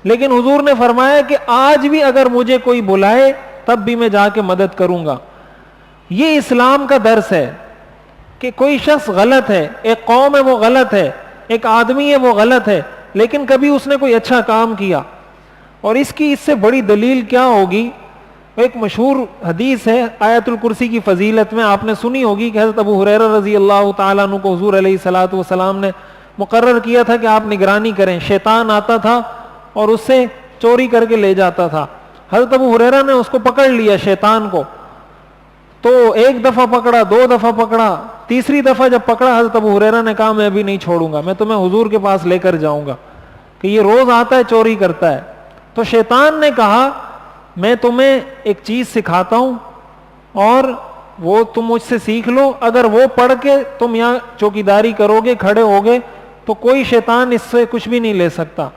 لیکن حضور نے فرمایا کہ آج بھی اگر مجھے کوئی بلائے تب بھی میں جا کے مدد کروں گا۔ یہ اسلام کا درس ہے کہ کوئی شخص غلط ہے، ایک قوم ہے وہ غلط ہے، ایک آدمی ہے وہ غلط ہے، لیکن کبھی اس نے کوئی اچھا کام کیا۔ اور اس سے بڑی دلیل کیا ہوگی؟ ایک مشہور حدیث ہے آیت الکرسی کی فضیلت میں، آپ نے سنی ہوگی کہ حضرت ابو ہریرہ رضی اللہ تعالیٰ عنہ کو حضور علیہ الصلوۃ والسلام نے مقرر کیا تھا کہ آپ نگرانی کریں۔ شیطان آتا تھا اور اس سے چوری کر کے لے جاتا تھا۔ حضرت ابو ہریرہ نے اس کو پکڑ لیا شیطان کو، تو ایک دفعہ پکڑا، دو دفعہ پکڑا، تیسری دفعہ جب پکڑا حضرت ابو ہریرہ نے کہا میں ابھی نہیں چھوڑوں گا، میں تمہیں حضور کے پاس لے کر جاؤں گا کہ یہ روز آتا ہے چوری کرتا ہے۔ تو شیطان نے کہا میں تمہیں ایک چیز سکھاتا ہوں اور وہ تم مجھ سے سیکھ لو، اگر وہ پڑھ کے تم یہاں چوکیداری کرو گے، کھڑے ہوگے، تو کوئی شیطان اس سے کچھ بھی نہیں لے سکتا۔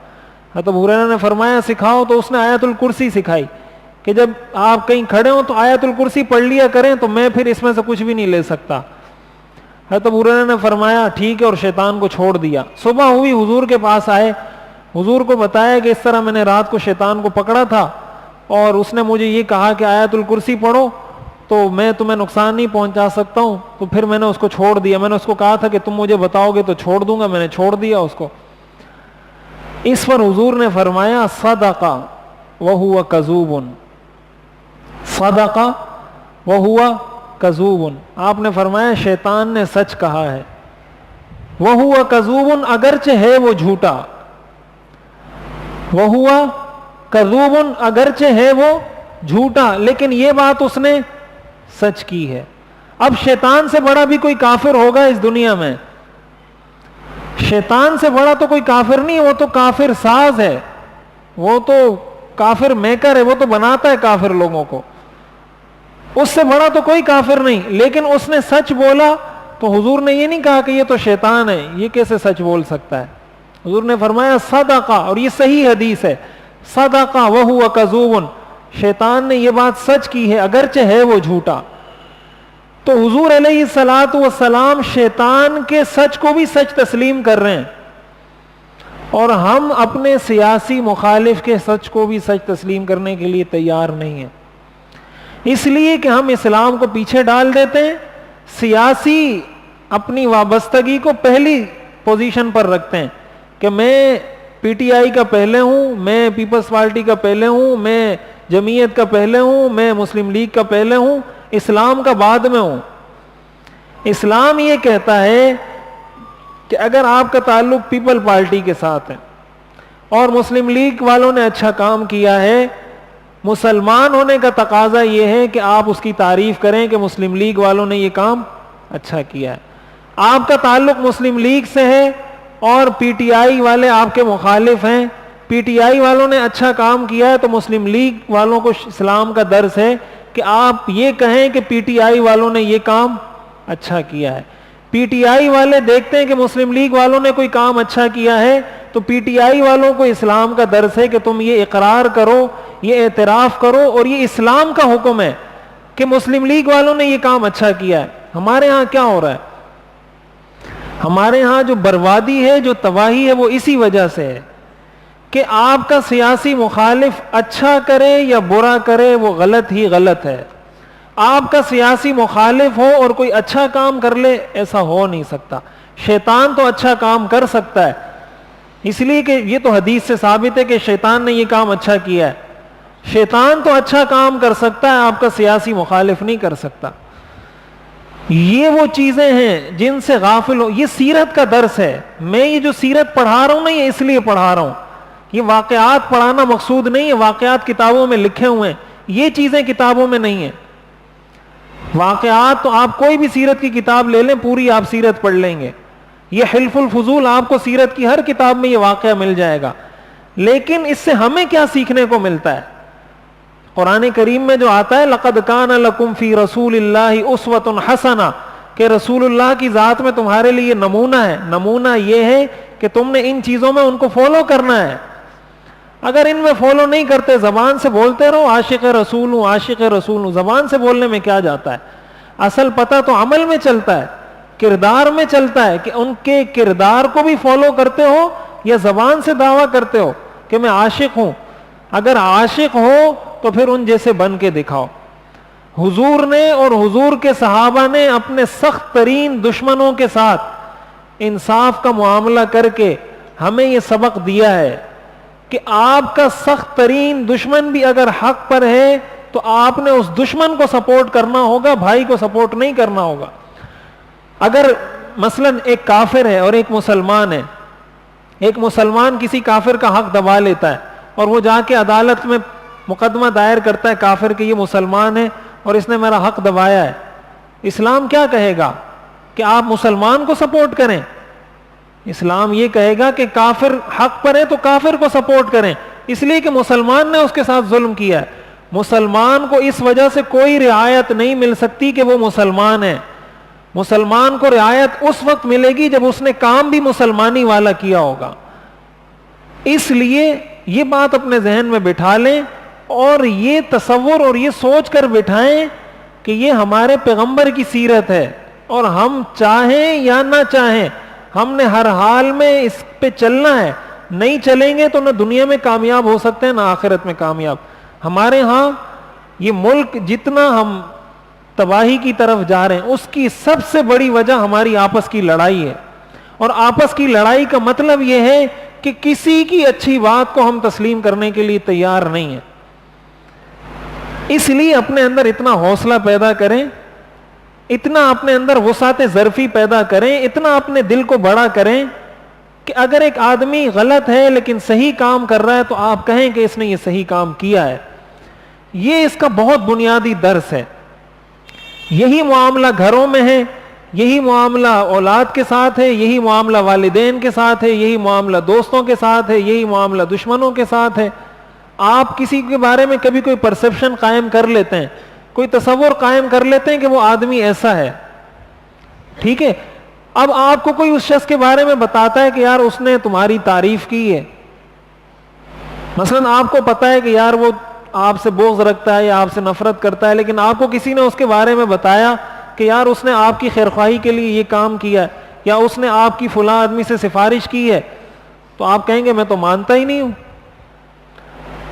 حضرت ابو ہریرہ نے فرمایا سکھاؤ، تو اس نے آیت الکرسی سکھائی کہ جب آپ کہیں کھڑے ہوں تو آیت الکرسی پڑھ لیا کریں تو میں پھر اس میں سے کچھ بھی نہیں لے سکتا۔ حضرت ابو ہریرہ نے فرمایا ٹھیک ہے، اور شیطان کو چھوڑ دیا۔ صبح ہوئی، حضور کے پاس آئے، حضور کو بتایا کہ اس طرح میں نے رات کو شیطان کو پکڑا تھا اور اس نے مجھے یہ کہا کہ آیت الکرسی پڑھو تو میں تمہیں نقصان نہیں پہنچا سکتا ہوں، تو پھر میں نے اس کو چھوڑ دیا۔ میں نے اس کو کہا تھا کہ تم مجھے بتاؤ گے تو چھوڑ دوں گا، میں نے چھوڑ دیا اس کو۔ اس پر حضور نے فرمایا صدق وہو کذوب، صدق وہو کذوب، آپ نے فرمایا شیطان نے سچ کہا ہے، وہو کذوب، اگرچہ ہے وہ جھوٹا، وہو کذوب، اگرچہ ہے وہ جھوٹا، لیکن یہ بات اس نے سچ کی ہے۔ اب شیطان سے بڑا بھی کوئی کافر ہوگا اس دنیا میں؟ شیطان سے بڑا تو کوئی کافر نہیں، وہ تو کافر ساز ہے، وہ تو کافر میکر ہے، وہ تو بناتا ہے کافر لوگوں کو، اس سے بڑا تو کوئی کافر نہیں، لیکن اس نے سچ بولا تو حضور نے یہ نہیں کہا کہ یہ تو شیطان ہے، یہ کیسے سچ بول سکتا ہے؟ حضور نے فرمایا صدقہ، اور یہ صحیح حدیث ہے، صدقہ وہو کذوب، شیطان نے یہ بات سچ کی ہے اگرچہ ہے وہ جھوٹا۔ تو حضور علیہ الصلوۃ والسلام شیطان کے سچ کو بھی سچ تسلیم کر رہے ہیں، اور ہم اپنے سیاسی مخالف کے سچ کو بھی سچ تسلیم کرنے کے لیے تیار نہیں ہیں، اس لیے کہ ہم اسلام کو پیچھے ڈال دیتے ہیں، سیاسی اپنی وابستگی کو پہلی پوزیشن پر رکھتے ہیں کہ میں پی ٹی آئی کا پہلے ہوں، میں پیپلز پارٹی کا پہلے ہوں، میں جمعیت کا پہلے ہوں، میں مسلم لیگ کا پہلے ہوں، اسلام کا بعد میں ہوں۔ اسلام یہ کہتا ہے کہ اگر آپ کا تعلق پیپل پارٹی کے ساتھ ہے اور مسلم لیگ والوں نے اچھا کام کیا ہے، مسلمان ہونے کا تقاضا یہ ہے کہ آپ اس کی تعریف کریں کہ مسلم لیگ والوں نے یہ کام اچھا کیا ہے۔ آپ کا تعلق مسلم لیگ سے ہے اور پی ٹی آئی والے آپ کے مخالف ہیں، پی ٹی آئی والوں نے اچھا کام کیا ہے تو مسلم لیگ والوں کو اسلام کا درس ہے کہ آپ یہ کہیں کہ پی ٹی آئی والوں نے یہ کام اچھا کیا ہے۔ پی ٹی آئی والے دیکھتے ہیں کہ مسلم لیگ والوں نے کوئی کام اچھا کیا ہے تو پی ٹی آئی والوں کو اسلام کا درس ہے کہ تم یہ اقرار کرو، یہ اعتراف کرو، اور یہ اسلام کا حکم ہے کہ مسلم لیگ والوں نے یہ کام اچھا کیا ہے۔ ہمارے ہاں کیا ہو رہا ہے؟ ہمارے ہاں جو بربادی ہے، جو تباہی ہے، وہ اسی وجہ سے ہے کہ آپ کا سیاسی مخالف اچھا کرے یا برا کرے وہ غلط ہی غلط ہے. آپ کا سیاسی مخالف ہو اور کوئی اچھا کام کر لے، ایسا ہو نہیں سکتا. شیطان تو اچھا کام کر سکتا ہے، اس لیے کہ یہ تو حدیث سے ثابت ہے کہ شیطان نے یہ کام اچھا کیا ہے. شیطان تو اچھا کام کر سکتا ہے، آپ کا سیاسی مخالف نہیں کر سکتا. یہ وہ چیزیں ہیں جن سے غافل ہو. یہ سیرت کا درس ہے. میں یہ جو سیرت پڑھا رہا ہوں نا، یہ اس لیے پڑھا رہا ہوں. یہ واقعات پڑھانا مقصود نہیں ہے. واقعات کتابوں میں لکھے ہوئے ہیں، یہ چیزیں کتابوں میں نہیں ہیں. واقعات تو آپ کوئی بھی سیرت کی کتاب لے لیں، پوری آپ سیرت پڑھ لیں گے. یہ حلف الفضول آپ کو سیرت کی ہر کتاب میں یہ واقعہ مل جائے گا. لیکن اس سے ہمیں کیا سیکھنے کو ملتا ہے؟ قرآن کریم میں جو آتا ہے لَقَدْ كَانَ لَكُمْ فِي رَسُولِ اللَّهِ أُسْوَةٌ حَسَنَةٌ، کہ رسول اللہ کی ذات میں تمہارے لیے نمونہ ہے. نمونہ یہ ہے کہ تم نے ان چیزوں میں ان کو فالو کرنا ہے. اگر ان میں فالو نہیں کرتے، زبان سے بولتے رہو عاشق رسول ہوں عاشق رسول ہوں، زبان سے بولنے میں کیا جاتا ہے؟ اصل پتہ تو عمل میں چلتا ہے، کردار میں چلتا ہے، کہ ان کے کردار کو بھی فالو کرتے ہو یا زبان سے دعویٰ کرتے ہو کہ میں عاشق ہوں. اگر عاشق ہو تو پھر ان جیسے بن کے دکھاؤ. حضور نے اور حضور کے صحابہ نے اپنے سخت ترین دشمنوں کے ساتھ انصاف کا معاملہ کر کے ہمیں یہ سبق دیا ہے کہ آپ کا سخت ترین دشمن بھی اگر حق پر ہے تو آپ نے اس دشمن کو سپورٹ کرنا ہوگا، بھائی کو سپورٹ نہیں کرنا ہوگا. اگر مثلا ایک کافر ہے اور ایک مسلمان ہے، ایک مسلمان کسی کافر کا حق دبا لیتا ہے اور وہ جا کے عدالت میں مقدمہ دائر کرتا ہے کافر کہ یہ مسلمان ہے اور اس نے میرا حق دبایا ہے، اسلام کیا کہے گا؟ کہ آپ مسلمان کو سپورٹ کریں؟ اسلام یہ کہے گا کہ کافر حق پر ہے تو کافر کو سپورٹ کریں، اس لیے کہ مسلمان نے اس کے ساتھ ظلم کیا ہے. مسلمان کو اس وجہ سے کوئی رعایت نہیں مل سکتی کہ وہ مسلمان ہے. مسلمان کو رعایت اس وقت ملے گی جب اس نے کام بھی مسلمانی والا کیا ہوگا. اس لیے یہ بات اپنے ذہن میں بٹھا لیں اور یہ تصور اور یہ سوچ کر بٹھائیں کہ یہ ہمارے پیغمبر کی سیرت ہے، اور ہم چاہیں یا نہ چاہیں ہم نے ہر حال میں اس پہ چلنا ہے. نہیں چلیں گے تو نہ دنیا میں کامیاب ہو سکتے ہیں نہ آخرت میں کامیاب. ہمارے ہاں یہ ملک جتنا ہم تباہی کی طرف جا رہے ہیں اس کی سب سے بڑی وجہ ہماری آپس کی لڑائی ہے. اور آپس کی لڑائی کا مطلب یہ ہے کہ کسی کی اچھی بات کو ہم تسلیم کرنے کے لیے تیار نہیں ہیں. اس لیے اپنے اندر اتنا حوصلہ پیدا کریں، اتنا اپنے اندر وسعت ظرفی پیدا کریں، اتنا اپنے دل کو بڑا کریں کہ اگر ایک آدمی غلط ہے لیکن صحیح کام کر رہا ہے تو آپ کہیں کہ اس نے یہ صحیح کام کیا ہے. یہ اس کا بہت بنیادی درس ہے. یہی معاملہ گھروں میں ہے، یہی معاملہ اولاد کے ساتھ ہے، یہی معاملہ والدین کے ساتھ ہے، یہی معاملہ دوستوں کے ساتھ ہے، یہی معاملہ دشمنوں کے ساتھ ہے. آپ کسی کے بارے میں کبھی کوئی پرسپشن قائم کر لیتے ہیں، کوئی تصور قائم کر لیتے ہیں کہ وہ آدمی ایسا ہے، ٹھیک ہے. اب آپ کو کوئی اس شخص کے بارے میں بتاتا ہے کہ یار اس نے تمہاری تعریف کی ہے، مثلا آپ کو پتا ہے کہ یار وہ آپ سے بغض رکھتا ہے یا آپ سے نفرت کرتا ہے، لیکن آپ کو کسی نے اس کے بارے میں بتایا کہ یار اس نے آپ کی خیرخواہی کے لیے یہ کام کیا ہے یا اس نے آپ کی فلاں آدمی سے سفارش کی ہے، تو آپ کہیں گے میں تو مانتا ہی نہیں ہوں.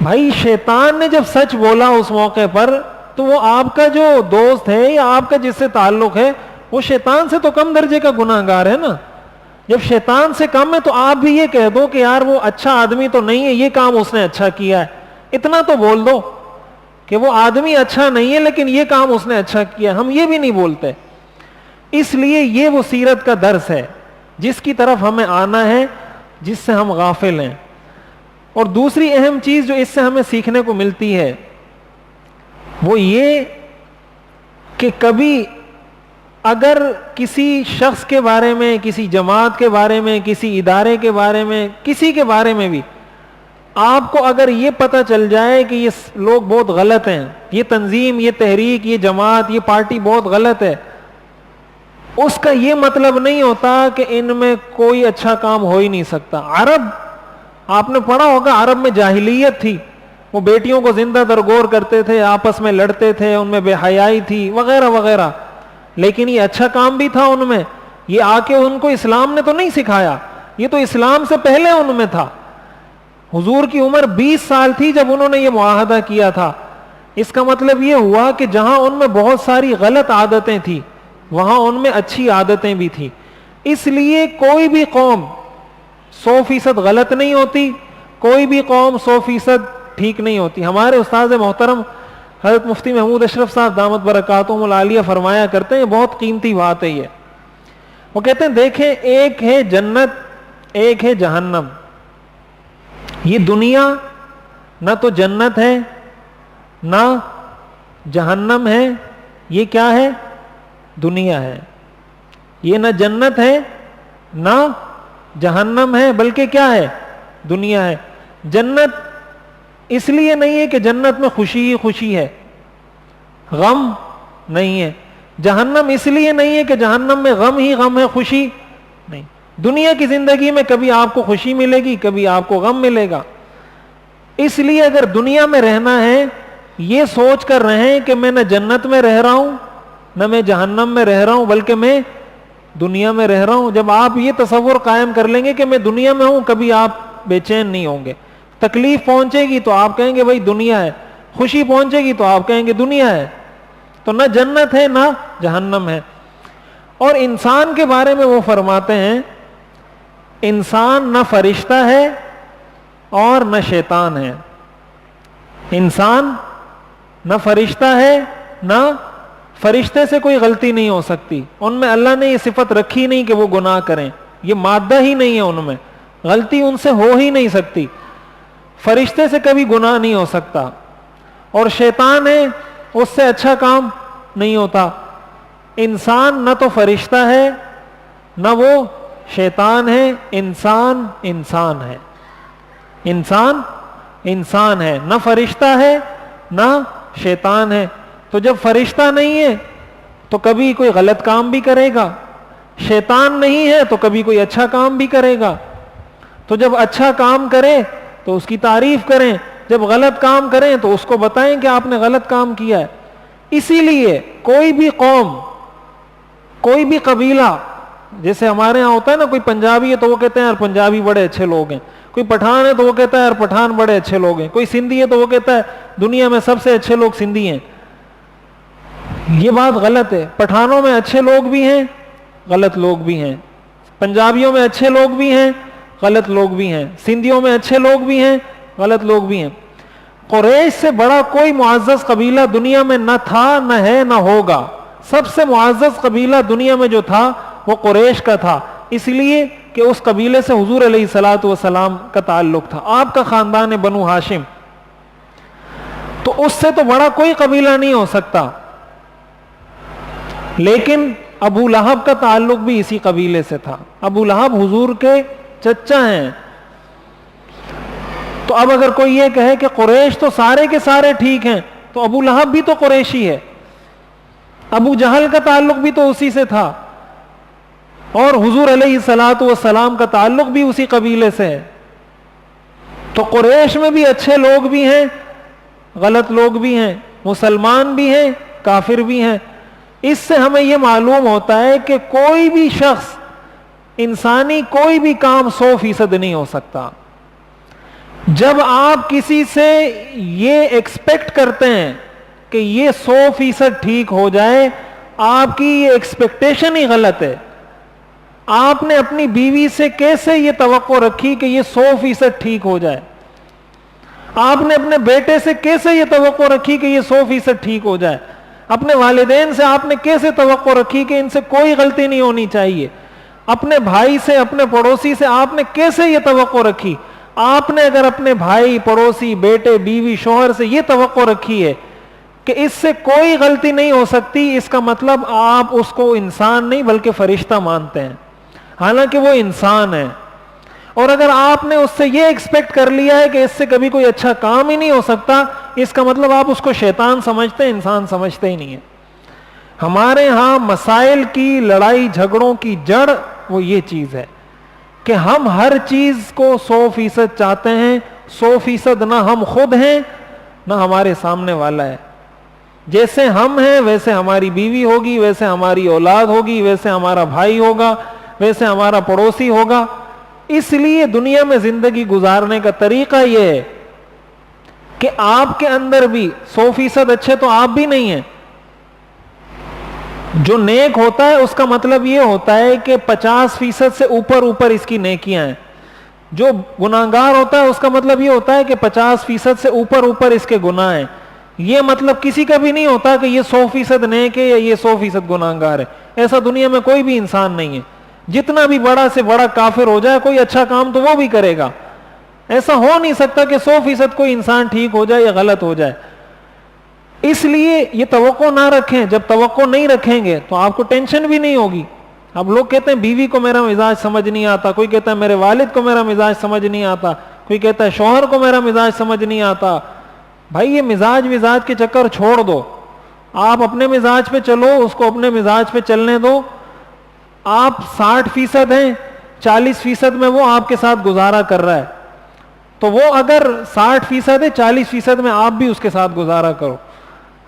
بھائی شیطان نے جب سچ بولا اس موقع پر تو وہ آپ کا جو دوست ہے یا آپ کا جس سے تعلق ہے وہ شیطان سے تو کم درجے کا گناہگار ہے نا. جب شیطان سے کم ہے تو آپ بھی یہ کہہ دو کہ یار وہ اچھا آدمی تو نہیں ہے، یہ کام اس نے اچھا کیا ہے. اتنا تو بول دو کہ وہ آدمی اچھا نہیں ہے لیکن یہ کام اس نے اچھا کیا. ہم یہ بھی نہیں بولتے. اس لیے یہ وہ سیرت کا درس ہے جس کی طرف ہمیں آنا ہے، جس سے ہم غافل ہیں. اور دوسری اہم چیز جو اس سے ہمیں سیکھنے کو ملتی ہے وہ یہ کہ کبھی اگر کسی شخص کے بارے میں، کسی جماعت کے بارے میں، کسی ادارے کے بارے میں، کسی کے بارے میں بھی آپ کو اگر یہ پتہ چل جائے کہ یہ لوگ بہت غلط ہیں، یہ تنظیم، یہ تحریک، یہ جماعت، یہ پارٹی بہت غلط ہے، اس کا یہ مطلب نہیں ہوتا کہ ان میں کوئی اچھا کام ہو ہی نہیں سکتا. عرب، آپ نے پڑھا ہوگا عرب میں جاہلیت تھی، وہ بیٹیوں کو زندہ درگور کرتے تھے، آپس میں لڑتے تھے، ان میں بے حیائی تھی وغیرہ وغیرہ. لیکن یہ اچھا کام بھی تھا ان میں. یہ آ کے ان کو اسلام نے تو نہیں سکھایا، یہ تو اسلام سے پہلے ان میں تھا. حضور کی عمر 20 سال تھی جب انہوں نے یہ معاہدہ کیا تھا. اس کا مطلب یہ ہوا کہ جہاں ان میں بہت ساری غلط عادتیں تھیں وہاں ان میں اچھی عادتیں بھی تھیں. اس لیے کوئی بھی قوم 100% غلط نہیں ہوتی, کوئی بھی قوم 100% ٹھیک نہیں ہوتی. ہمارے استاد محترم حضرت مفتی محمود اشرف صاحب دامت برکاتہم العالیہ فرمایا کرتے ہیں, بہت قیمتی بات ہے یہ. وہ کہتے ہیں دیکھیں, ایک ہے جنت, ایک ہے جہنم. یہ دنیا نہ تو جنت ہے نہ جہنم ہے, یہ کیا ہے؟ دنیا ہے. یہ نہ جنت ہے نہ جہنم ہے, بلکہ کیا ہے؟ دنیا ہے. جنت اس لیے نہیں ہے کہ جنت میں خوشی ہی خوشی ہے, غم نہیں ہے. جہنم اس لیے نہیں ہے کہ جہنم میں غم ہی غم ہے, خوشی نہیں. دنیا کی زندگی میں کبھی آپ کو خوشی ملے گی, کبھی آپ کو غم ملے گا. اس لیے اگر دنیا میں رہنا ہے یہ سوچ کر رہیں کہ میں نہ جنت میں رہ رہا ہوں نہ میں جہنم میں رہ رہا ہوں, بلکہ میں دنیا میں رہ رہا ہوں. جب آپ یہ تصور قائم کر لیں گے کہ میں دنیا میں ہوں, کبھی آپ بے چین نہیں ہوں گے. تکلیف پہنچے گی تو آپ کہیں گے بھائی دنیا ہے, خوشی پہنچے گی تو آپ کہیں گے دنیا ہے. تو نہ جنت ہے نہ جہنم ہے. اور انسان کے بارے میں وہ فرماتے ہیں انسان نہ فرشتہ ہے اور نہ شیطان ہے. انسان نہ فرشتہ ہے نہ, فرشتے سے کوئی غلطی نہیں ہو سکتی, ان میں اللہ نے یہ صفت رکھی نہیں کہ وہ گناہ کریں, یہ مادہ ہی نہیں ہے ان میں, غلطی ان سے ہو ہی نہیں سکتی. فرشتے سے کبھی گناہ نہیں ہو سکتا. اور شیطان ہے, اس سے اچھا کام نہیں ہوتا. انسان نہ تو فرشتہ ہے نہ وہ شیطان ہے, انسان انسان ہے. انسان انسان ہے, نہ فرشتہ ہے نہ شیطان ہے. تو جب فرشتہ نہیں ہے تو کبھی کوئی غلط کام بھی کرے گا, شیطان نہیں ہے تو کبھی کوئی اچھا کام بھی کرے گا. تو جب اچھا کام کرے تو اس کی تعریف کریں, جب غلط کام کریں تو اس کو بتائیں کہ آپ نے غلط کام کیا ہے. اسی لیے کوئی بھی قوم, کوئی بھی قبیلہ, جیسے ہمارے ہاں ہوتا ہے نا, کوئی پنجابی ہے تو وہ کہتے ہیں یار پنجابی بڑے اچھے لوگ ہیں, کوئی پٹھان ہے تو وہ کہتا ہے یار پٹھان بڑے اچھے لوگ ہیں, کوئی سندھی ہے تو وہ کہتا ہے دنیا میں سب سے اچھے لوگ سندھی ہیں. یہ بات غلط ہے. پٹھانوں میں اچھے لوگ بھی ہیں, غلط لوگ بھی ہیں. پنجابیوں میں اچھے لوگ بھی ہیں, غلط لوگ بھی ہیں. سندھیوں میں اچھے لوگ بھی ہیں, غلط لوگ بھی ہیں. قریش سے بڑا کوئی معزز قبیلہ دنیا میں نہ تھا, نہ ہے, نہ ہوگا. سب سے معزز قبیلہ دنیا میں جو تھا وہ قریش کا تھا, اس لیے کہ اس قبیلے سے حضور علیہ الصلوۃ والسلام کا تعلق تھا, آپ کا خاندان ہے بنو ہاشم. تو اس سے تو بڑا کوئی قبیلہ نہیں ہو سکتا. لیکن ابو لہب کا تعلق بھی اسی قبیلے سے تھا. ابو لہب حضور کے چچا ہیں. تو اب اگر کوئی یہ کہے کہ قریش تو سارے کے سارے ٹھیک ہیں, تو ابو لہب بھی تو قریشی ہے, ابو جہل کا تعلق بھی تو اسی سے تھا, اور حضور علیہ الصلوۃ والسلام کا تعلق بھی اسی قبیلے سے ہے. تو قریش میں بھی اچھے لوگ بھی ہیں, غلط لوگ بھی ہیں, مسلمان بھی ہیں, کافر بھی ہیں. اس سے ہمیں یہ معلوم ہوتا ہے کہ کوئی بھی شخص, انسانی کوئی بھی کام 100% نہیں ہو سکتا. جب آپ کسی سے یہ ایکسپیکٹ کرتے ہیں کہ یہ 100% ٹھیک ہو جائے, آپ کی یہ ایکسپیکٹیشن ہی غلط ہے. آپ نے اپنی بیوی سے کیسے یہ توقع رکھی کہ یہ 100% ٹھیک ہو جائے؟ آپ نے اپنے بیٹے سے کیسے یہ توقع رکھی کہ یہ 100% ٹھیک ہو جائے؟ اپنے والدین سے آپ نے کیسے توقع رکھی کہ ان سے کوئی غلطی نہیں ہونی چاہیے؟ اپنے بھائی سے, اپنے پڑوسی سے آپ نے کیسے یہ توقع رکھی؟ آپ نے اگر اپنے بھائی, پڑوسی, بیٹے, بیوی, شوہر سے یہ توقع رکھی ہے کہ اس سے کوئی غلطی نہیں ہو سکتی, اس کا مطلب آپ اس کو انسان نہیں بلکہ فرشتہ مانتے ہیں, حالانکہ وہ انسان ہے. اور اگر آپ نے اس سے یہ ایکسپیکٹ کر لیا ہے کہ اس سے کبھی کوئی اچھا کام ہی نہیں ہو سکتا, اس کا مطلب آپ اس کو شیطان سمجھتے ہیں, انسان سمجھتے ہی نہیں ہیں. ہمارے ہاں مسائل کی, لڑائی جھگڑوں کی جڑ وہ یہ چیز ہے کہ ہم ہر چیز کو 100% چاہتے ہیں. 100% نہ ہم خود ہیں نہ ہمارے سامنے والا ہے. جیسے ہم ہیں ویسے ہماری بیوی ہوگی, ویسے ہماری اولاد ہوگی, ویسے ہمارا بھائی ہوگا, ویسے ہمارا پڑوسی ہوگا. اس لیے دنیا میں زندگی گزارنے کا طریقہ یہ ہے کہ آپ کے اندر بھی 100% اچھے تو آپ بھی نہیں ہیں. جو نیک ہوتا ہے اس کا مطلب یہ ہوتا ہے کہ 50% سے اوپر اس کی نیکیاں ہیں. جو گناہگار ہوتا ہے اس کا مطلب یہ ہوتا ہے کہ 50% سے اوپر اس کے گناہ ہیں. یہ مطلب کسی کا بھی نہیں ہوتا کہ یہ 100% نیک ہے یا یہ 100% گناہگار ہے. ایسا دنیا میں کوئی بھی انسان نہیں ہے. جتنا بھی بڑا سے بڑا کافر ہو جائے, کوئی اچھا کام تو وہ بھی کرے گا. ایسا ہو نہیں سکتا کہ 100% کوئی انسان ٹھیک ہو جائے یا غلط ہو جائے. اس لیے یہ توقع نہ رکھیں. جب توقع نہیں رکھیں گے تو آپ کو ٹینشن بھی نہیں ہوگی. اب لوگ کہتے ہیں بیوی کو میرا مزاج سمجھ نہیں آتا, کوئی کہتا ہے میرے والد کو میرا مزاج سمجھ نہیں آتا, کوئی کہتا ہے شوہر کو میرا مزاج سمجھ نہیں آتا. بھائی یہ مزاج کے چکر چھوڑ دو. آپ اپنے مزاج پہ چلو, اس کو اپنے مزاج پہ چلنے دو. آپ 60% ہیں, 40% میں وہ آپ کے ساتھ گزارا کر رہا ہے, تو وہ اگر 60% ہے 40% میں آپ بھی اس کے ساتھ گزارا کرو.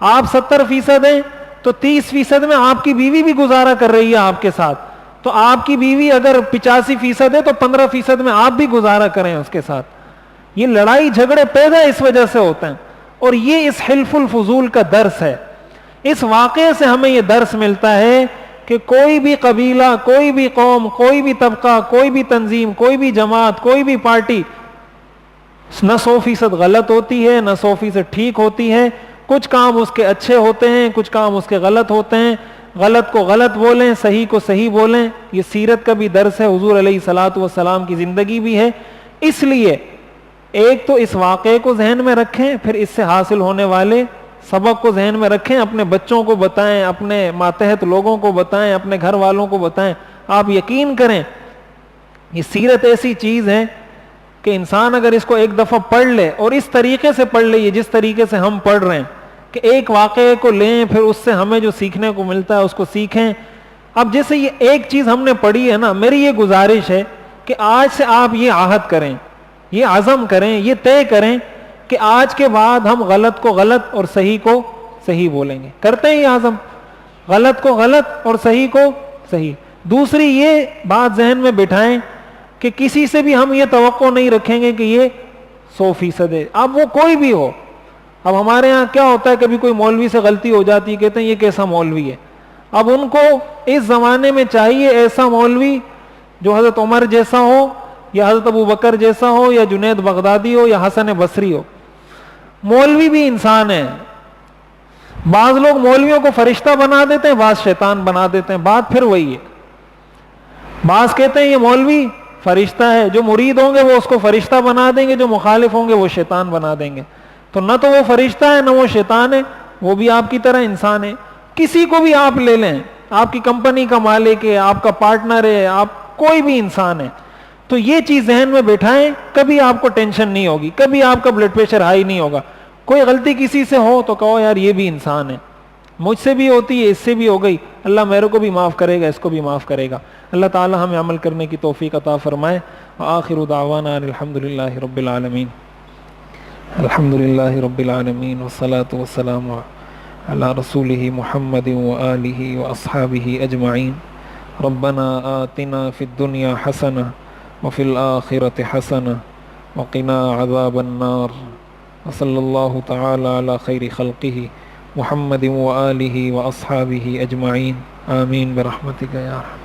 آپ 70% ہیں تو 30% میں آپ کی بیوی بھی گزارا کر رہی ہے آپ کے ساتھ. تو آپ کی بیوی اگر 85% ہے تو 15% میں آپ بھی گزارا کریں اس کے ساتھ. یہ لڑائی جھگڑے پیدا اس وجہ سے ہوتے ہیں, اور یہ اس حلف الفضول کا درس ہے. اس واقعے سے ہمیں یہ درس ملتا ہے کہ کوئی بھی قبیلہ, کوئی بھی قوم, کوئی بھی طبقہ, کوئی بھی تنظیم, کوئی بھی جماعت, کوئی بھی پارٹی نہ 100% غلط ہوتی ہے, نہ 100% ٹھیک ہوتی ہے. کچھ کام اس کے اچھے ہوتے ہیں, کچھ کام اس کے غلط ہوتے ہیں. غلط کو غلط بولیں, صحیح کو صحیح بولیں. یہ سیرت کا بھی درس ہے, حضور علیہ الصلوۃ والسلام کی زندگی بھی ہے. اس لیے ایک تو اس واقعے کو ذہن میں رکھیں, پھر اس سے حاصل ہونے والے سبق کو ذہن میں رکھیں, اپنے بچوں کو بتائیں, اپنے ماتحت لوگوں کو بتائیں, اپنے گھر والوں کو بتائیں. آپ یقین کریں یہ سیرت ایسی چیز ہے کہ انسان اگر اس کو ایک دفعہ پڑھ لے, اور اس طریقے سے پڑھ لے, یہ جس طریقے سے ہم پڑھ رہے ہیں کہ ایک واقعے کو لیں, پھر اس سے ہمیں جو سیکھنے کو ملتا ہے اس کو سیکھیں. اب جیسے یہ ایک چیز ہم نے پڑھی ہے نا, میری یہ گزارش ہے کہ آج سے آپ یہ عہد کریں, یہ عزم کریں, یہ طے کریں کہ آج کے بعد ہم غلط کو غلط اور صحیح کو صحیح بولیں گے. کرتے ہیں یہ عزم, غلط کو غلط اور صحیح کو صحیح. دوسری یہ بات ذہن میں بٹھائیں کہ کسی سے بھی ہم یہ توقع نہیں رکھیں گے کہ یہ 100% ہے, اب وہ کوئی بھی ہو. اب ہمارے ہاں کیا ہوتا ہے, کبھی کوئی مولوی سے غلطی ہو جاتی ہے, کہتے ہیں یہ کیسا مولوی ہے. اب ان کو اس زمانے میں چاہیے ایسا مولوی جو حضرت عمر جیسا ہو, یا حضرت ابو بکر جیسا ہو, یا جنید بغدادی ہو, یا حسن بصری ہو. مولوی بھی انسان ہے. بعض لوگ مولویوں کو فرشتہ بنا دیتے ہیں, بعض شیطان بنا دیتے ہیں. بات پھر وہی ہے. بعض کہتے ہیں یہ مولوی فرشتہ ہے, جو مرید ہوں گے وہ اس کو فرشتہ بنا دیں گے, جو مخالف ہوں گے وہ شیطان بنا دیں گے. تو نہ تو وہ فرشتہ ہے نہ وہ شیطان ہے, وہ بھی آپ کی طرح انسان ہے. کسی کو بھی آپ لے لیں, آپ کی کمپنی کا مالک ہے, آپ کا پارٹنر ہے, آپ کوئی بھی انسان ہے. تو یہ چیز ذہن میں بٹھائیں, کبھی آپ کو ٹینشن نہیں ہوگی, کبھی آپ کا بلڈ پریشر ہائی نہیں ہوگا. کوئی غلطی کسی سے ہو تو کہو یار یہ بھی انسان ہے, مجھ سے بھی ہوتی ہے, اس سے بھی ہو گئی, اللہ میرے کو بھی معاف کرے گا, اس کو بھی معاف کرے گا. اللہ تعالی ہمیں عمل کرنے کی توفیق عطا فرمائے. وآخر دعوانا الحمدللہ رب العالمین. الحمدللہ رب العالمین والصلاة والسلام علی رسولہ محمد وآلہ واصحابہ اجمعین. ربنا آتنا فی الدنیا حسنہ وفی الآخرۃ حسنہ وقنا عذاب النار. وصلی اللہ تعالی علی خیر خلقہ محمد وآلہ واصحابہ اجمعین. آمین برحمتک یا رحمۃ.